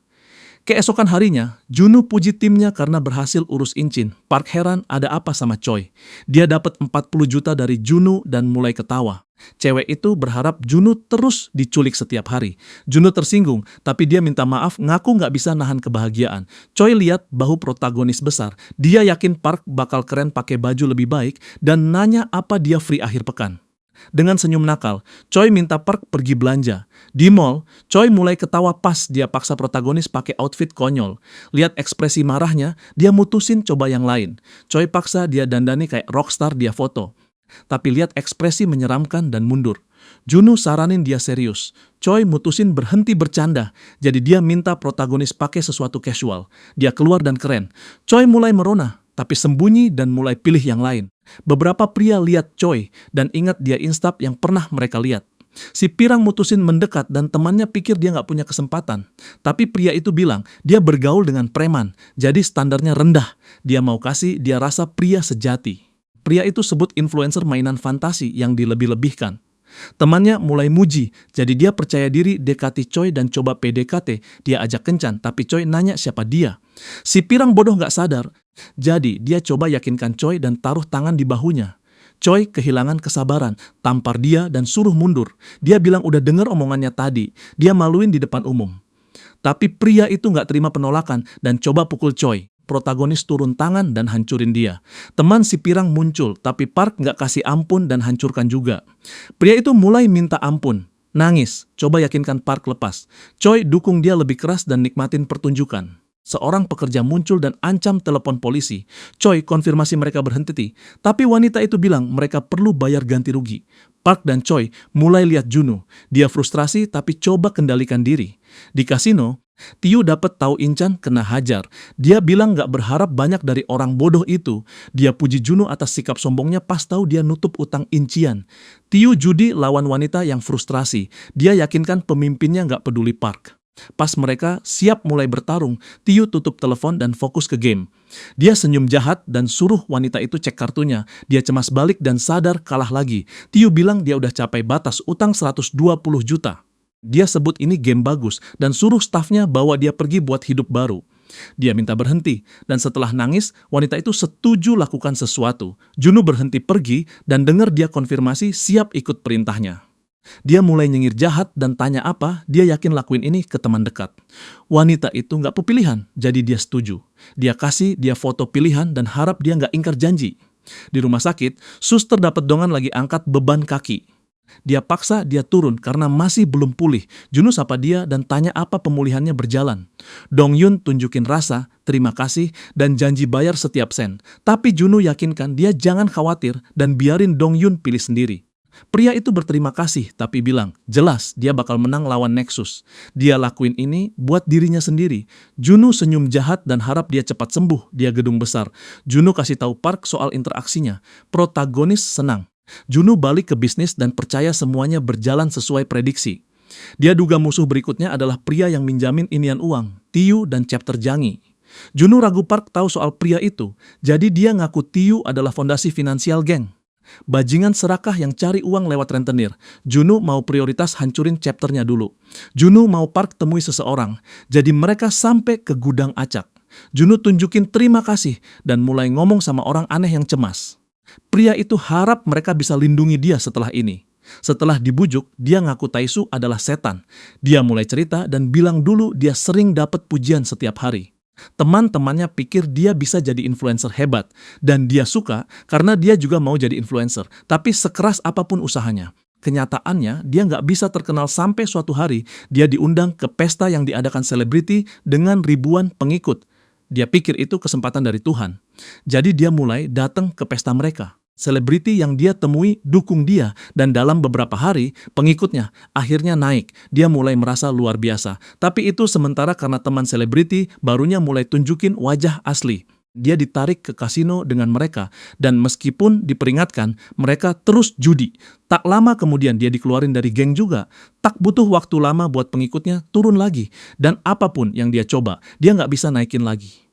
S1: Keesokan harinya, Junu puji timnya karena berhasil urus Inchin. Park heran ada apa sama Choi. Dia dapat 40 juta dari Junu dan mulai ketawa. Cewek itu berharap Junu terus diculik setiap hari. Junu tersinggung, tapi dia minta maaf ngaku nggak bisa nahan kebahagiaan. Choi lihat bahu protagonis besar. Dia yakin Park bakal keren pakai baju lebih baik dan nanya apa dia free akhir pekan. Dengan senyum nakal, Choi minta Park pergi belanja. Di mall, Choi mulai ketawa pas dia paksa protagonis pakai outfit konyol. Lihat ekspresi marahnya, dia mutusin coba yang lain. Choi paksa dia dandani kayak rockstar dia foto. Tapi lihat ekspresi menyeramkan dan mundur. Junu saranin dia serius. Choi mutusin berhenti bercanda, jadi dia minta protagonis pakai sesuatu casual. Dia keluar dan keren. Choi mulai merona, tapi sembunyi dan mulai pilih yang lain. Beberapa pria lihat Choi dan ingat dia instab yang pernah mereka lihat. Si pirang mutusin mendekat dan temannya pikir dia nggak punya kesempatan. Tapi pria itu bilang dia bergaul dengan preman, jadi standarnya rendah. Dia mau kasih dia rasa pria sejati. Pria itu sebut influencer mainan fantasi yang dilebih-lebihkan. Temannya mulai muji, jadi dia percaya diri dekati Choi dan coba PDKT. Dia ajak kencan, tapi Choi nanya siapa dia. Si pirang bodoh nggak sadar, jadi dia coba yakinkan Choi dan taruh tangan di bahunya. Choi kehilangan kesabaran, tampar dia dan suruh mundur. Dia bilang udah denger omongannya tadi, dia maluin di depan umum. Tapi pria itu nggak terima penolakan dan coba pukul Choi. Protagonis turun tangan dan hancurin dia. Teman si pirang muncul, tapi Park nggak kasih ampun dan hancurkan juga. Pria itu mulai minta ampun, nangis, coba yakinkan Park lepas. Choi dukung dia lebih keras dan nikmatin pertunjukan. Seorang pekerja muncul dan ancam telepon polisi. Choi konfirmasi mereka berhenti, tapi wanita itu bilang mereka perlu bayar ganti rugi. Park dan Choi mulai lihat Junwoo. Dia frustrasi tapi coba kendalikan diri. Di kasino, Tiu dapat tahu Inchan kena hajar. Dia bilang gak berharap banyak dari orang bodoh itu. Dia puji Junwoo atas sikap sombongnya pas tahu dia nutup utang Incian. Tiu judi lawan wanita yang frustrasi. Dia yakinkan pemimpinnya gak peduli Park. Pas mereka siap mulai bertarung, Tiu tutup telepon dan fokus ke game. Dia senyum jahat dan suruh wanita itu cek kartunya. Dia cemas balik dan sadar kalah lagi. Tiu bilang dia udah capai batas utang 120 juta. Dia sebut ini game bagus dan suruh stafnya bawa dia pergi buat hidup baru. Dia minta berhenti, dan setelah nangis, wanita itu setuju lakukan sesuatu. Junwoo berhenti pergi dan dengar dia konfirmasi siap ikut perintahnya. Dia mulai nyengir jahat dan tanya apa, dia yakin lakuin ini ke teman dekat. Wanita itu nggak pilihan, jadi dia setuju. Dia kasih dia foto pilihan dan harap dia nggak ingkar janji. Di rumah sakit, suster dapat Dongan lagi angkat beban kaki. Dia paksa dia turun karena masih belum pulih. Junwoo sapa dia dan tanya apa pemulihannya berjalan. Dong-yun tunjukin rasa, terima kasih, dan janji bayar setiap sen. Tapi Junwoo yakinkan dia jangan khawatir dan biarin Dong-yun pilih sendiri. Pria itu berterima kasih tapi bilang, jelas dia bakal menang lawan Nexus. Dia lakuin ini buat dirinya sendiri. Junwoo senyum jahat dan harap dia cepat sembuh. Dia gedung besar. Junwoo kasih tahu Park soal interaksinya. Protagonis senang. Junwoo balik ke bisnis dan percaya semuanya berjalan sesuai prediksi. Dia duga musuh berikutnya adalah pria yang minjamin inian uang, Tiu dan Chapter Jangi. Junwoo ragu Park tahu soal pria itu, jadi dia ngaku Tiu adalah fondasi finansial geng. Bajingan serakah yang cari uang lewat rentenir. Junwoo mau prioritas hancurin chapternya dulu. Junwoo mau Park temui seseorang. Jadi mereka sampai ke gudang acak. Junwoo tunjukin terima kasih dan mulai ngomong sama orang aneh yang cemas. Pria itu harap mereka bisa lindungi dia setelah ini. Setelah dibujuk, dia ngaku Taesu adalah setan. Dia mulai cerita dan bilang dulu dia sering dapat pujian setiap hari. Teman-temannya pikir dia bisa jadi influencer hebat, dan dia suka karena dia juga mau jadi influencer. Tapi sekeras apapun usahanya, kenyataannya dia nggak bisa terkenal sampai suatu hari dia diundang ke pesta yang diadakan selebriti dengan ribuan pengikut. Dia pikir itu kesempatan dari Tuhan. Jadi dia mulai datang ke pesta mereka. Selebriti yang dia temui dukung dia, dan dalam beberapa hari pengikutnya akhirnya naik. Dia mulai merasa luar biasa. Tapi itu sementara karena teman selebriti barunya mulai tunjukin wajah asli. Dia ditarik ke kasino dengan mereka, dan meskipun diperingatkan, mereka terus judi. Tak lama kemudian dia dikeluarin dari geng juga. Tak butuh waktu lama buat pengikutnya turun lagi. Dan apapun yang dia coba, dia nggak bisa naikin lagi.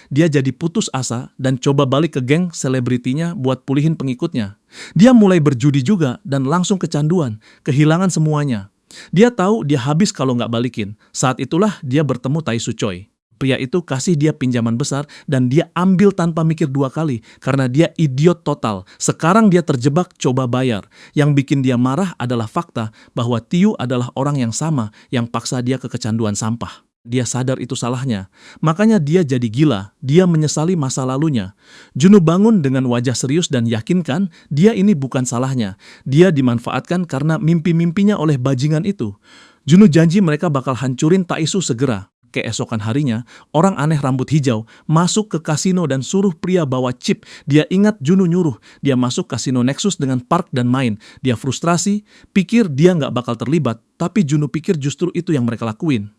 S1: Dia jadi putus asa dan coba balik ke geng selebritinya buat pulihin pengikutnya. Dia mulai berjudi juga dan langsung kecanduan, kehilangan semuanya. Dia tahu dia habis kalau nggak balikin. Saat itulah dia bertemu Taesu Choi. Pria itu kasih dia pinjaman besar dan dia ambil tanpa mikir dua kali karena dia idiot total. Sekarang dia terjebak coba bayar. Yang bikin dia marah adalah fakta bahwa Tiu adalah orang yang sama yang paksa dia ke kecanduan sampah. Dia sadar itu salahnya, makanya dia jadi gila. Dia menyesali masa lalunya. Junwoo bangun dengan wajah serius dan yakinkan dia ini bukan salahnya. Dia dimanfaatkan karena mimpi-mimpinya oleh bajingan itu. Junwoo janji mereka bakal hancurin Taesu segera. Keesokan harinya, orang aneh rambut hijau masuk ke kasino dan suruh pria bawa chip. Dia ingat Junwoo nyuruh dia masuk kasino Nexus dengan Park dan main. Dia frustrasi, pikir dia nggak bakal terlibat, tapi Junwoo pikir justru itu yang mereka lakuin.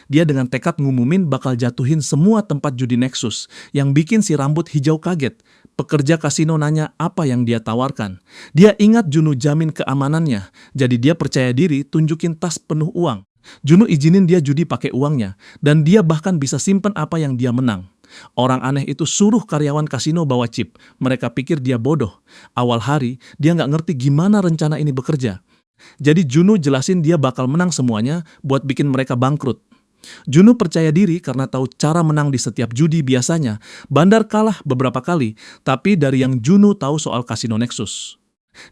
S1: Dia dengan tekad ngumumin bakal jatuhin semua tempat judi Nexus, yang bikin si rambut hijau kaget. Pekerja kasino nanya apa yang dia tawarkan. Dia ingat Junwoo jamin keamanannya, jadi dia percaya diri tunjukin tas penuh uang. Junwoo izinin dia judi pakai uangnya, dan dia bahkan bisa simpen apa yang dia menang. Orang aneh itu suruh karyawan kasino bawa chip. Mereka pikir dia bodoh. Awal hari, dia nggak ngerti gimana rencana ini bekerja. Jadi Junwoo jelasin dia bakal menang semuanya buat bikin mereka bangkrut. Junwoo percaya diri karena tahu cara menang di setiap judi biasanya. Bandar kalah beberapa kali, tapi dari yang Junwoo tahu soal kasino Nexus.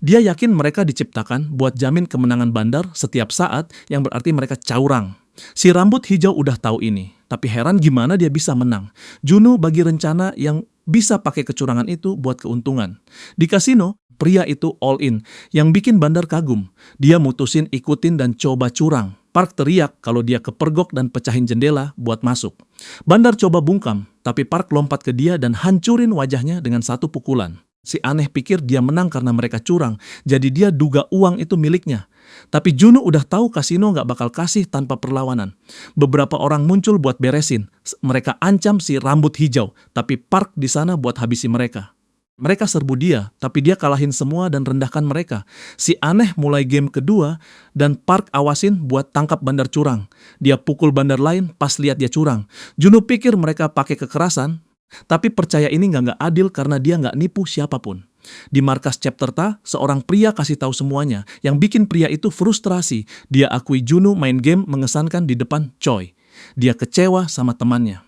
S1: Dia yakin mereka diciptakan buat jamin kemenangan bandar setiap saat, yang berarti mereka caurang. Si rambut hijau udah tahu ini, tapi heran gimana dia bisa menang. Junwoo bagi rencana yang bisa pakai kecurangan itu buat keuntungan. Di kasino, pria itu all in, yang bikin bandar kagum. Dia mutusin ikutin dan coba curang. Park teriak kalau dia kepergok dan pecahin jendela buat masuk. Bandar coba bungkam, tapi Park lompat ke dia dan hancurin wajahnya dengan satu pukulan. Si Aneh pikir dia menang karena mereka curang, jadi dia duga uang itu miliknya. Tapi Juno udah tahu kasino nggak bakal kasih tanpa perlawanan. Beberapa orang muncul buat beresin. Mereka ancam si rambut hijau, tapi Park di sana buat habisi mereka. Mereka serbu dia, tapi dia kalahin semua dan rendahkan mereka. Si Aneh mulai game kedua, dan Park awasin buat tangkap bandar curang. Dia pukul bandar lain pas lihat dia curang. Juno pikir mereka pakai kekerasan, tapi percaya ini nggak adil karena dia nggak nipu siapapun. Di markas chapter Ta, seorang pria kasih tahu semuanya. Yang bikin pria itu frustrasi. Dia akui Juno main game mengesankan di depan Choi. Dia kecewa sama temannya.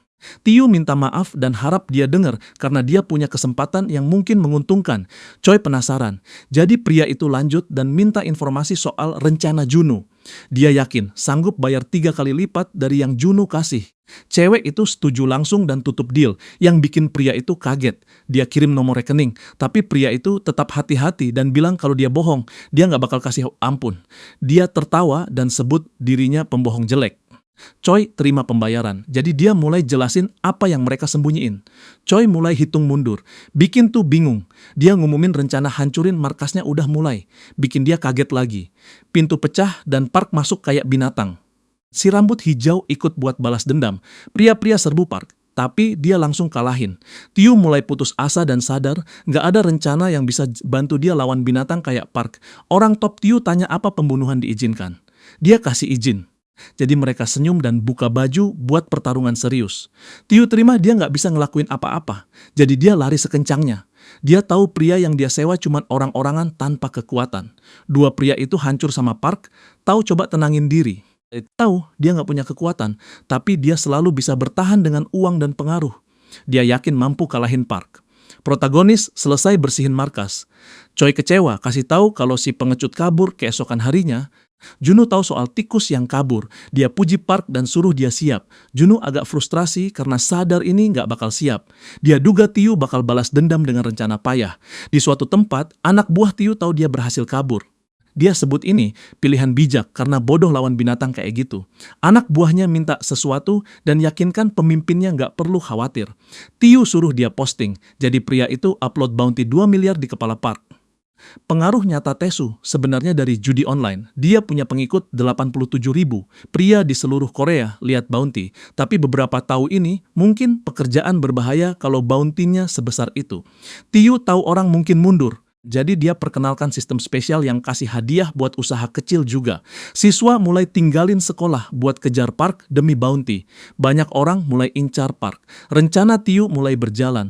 S1: Tiu minta maaf dan harap dia dengar karena dia punya kesempatan yang mungkin menguntungkan. Choi penasaran. Jadi pria itu lanjut dan minta informasi soal rencana Juno. Dia yakin sanggup bayar 3 kali lipat dari yang Juno kasih. Cewek itu setuju langsung dan tutup deal. Yang bikin pria itu kaget. Dia kirim nomor rekening. Tapi pria itu tetap hati-hati dan bilang kalau dia bohong, dia nggak bakal kasih ampun. Dia tertawa dan sebut dirinya pembohong jelek. Choi terima pembayaran, jadi dia mulai jelasin apa yang mereka sembunyiin. Choi mulai hitung mundur, bikin tuh bingung. Dia ngumumin rencana hancurin markasnya udah mulai, bikin dia kaget lagi. Pintu pecah dan Park masuk kayak binatang. Si rambut hijau ikut buat balas dendam. Pria-pria serbu Park, tapi dia langsung kalahin. Tiu mulai putus asa dan sadar nggak ada rencana yang bisa bantu dia lawan binatang kayak Park. Orang top Tiu tanya apa pembunuhan diizinkan. Dia kasih izin. Jadi mereka senyum dan buka baju buat pertarungan serius. Tiu terima dia nggak bisa ngelakuin apa-apa. Jadi dia lari sekencangnya. Dia tahu pria yang dia sewa cuma orang-orangan tanpa kekuatan. Dua pria itu hancur sama Park, tahu coba tenangin diri. Tahu dia nggak punya kekuatan, tapi dia selalu bisa bertahan dengan uang dan pengaruh. Dia yakin mampu kalahin Park. Protagonis selesai bersihin markas. Choi kecewa kasih tahu kalau si pengecut kabur keesokan harinya. Juno tahu soal tikus yang kabur. Dia puji Park dan suruh dia siap. Juno agak frustrasi karena sadar ini nggak bakal siap. Dia duga Tiu bakal balas dendam dengan rencana payah. Di suatu tempat, anak buah Tiu tahu dia berhasil kabur. Dia sebut ini pilihan bijak karena bodoh lawan binatang kayak gitu. Anak buahnya minta sesuatu dan yakinkan pemimpinnya nggak perlu khawatir. Tiu suruh dia posting, jadi pria itu upload bounty 2 miliar di kepala Park. Pengaruh nyata Tae-soo sebenarnya dari judi online. Dia punya pengikut 87.000. Pria di seluruh Korea lihat bounty. Tapi beberapa tahu ini mungkin pekerjaan berbahaya kalau bounty-nya sebesar itu. Tiu tahu orang mungkin mundur. Jadi dia perkenalkan sistem spesial yang kasih hadiah buat usaha kecil juga. Siswa mulai tinggalin sekolah buat kejar Park demi bounty. Banyak orang mulai incar Park. Rencana Tiu mulai berjalan.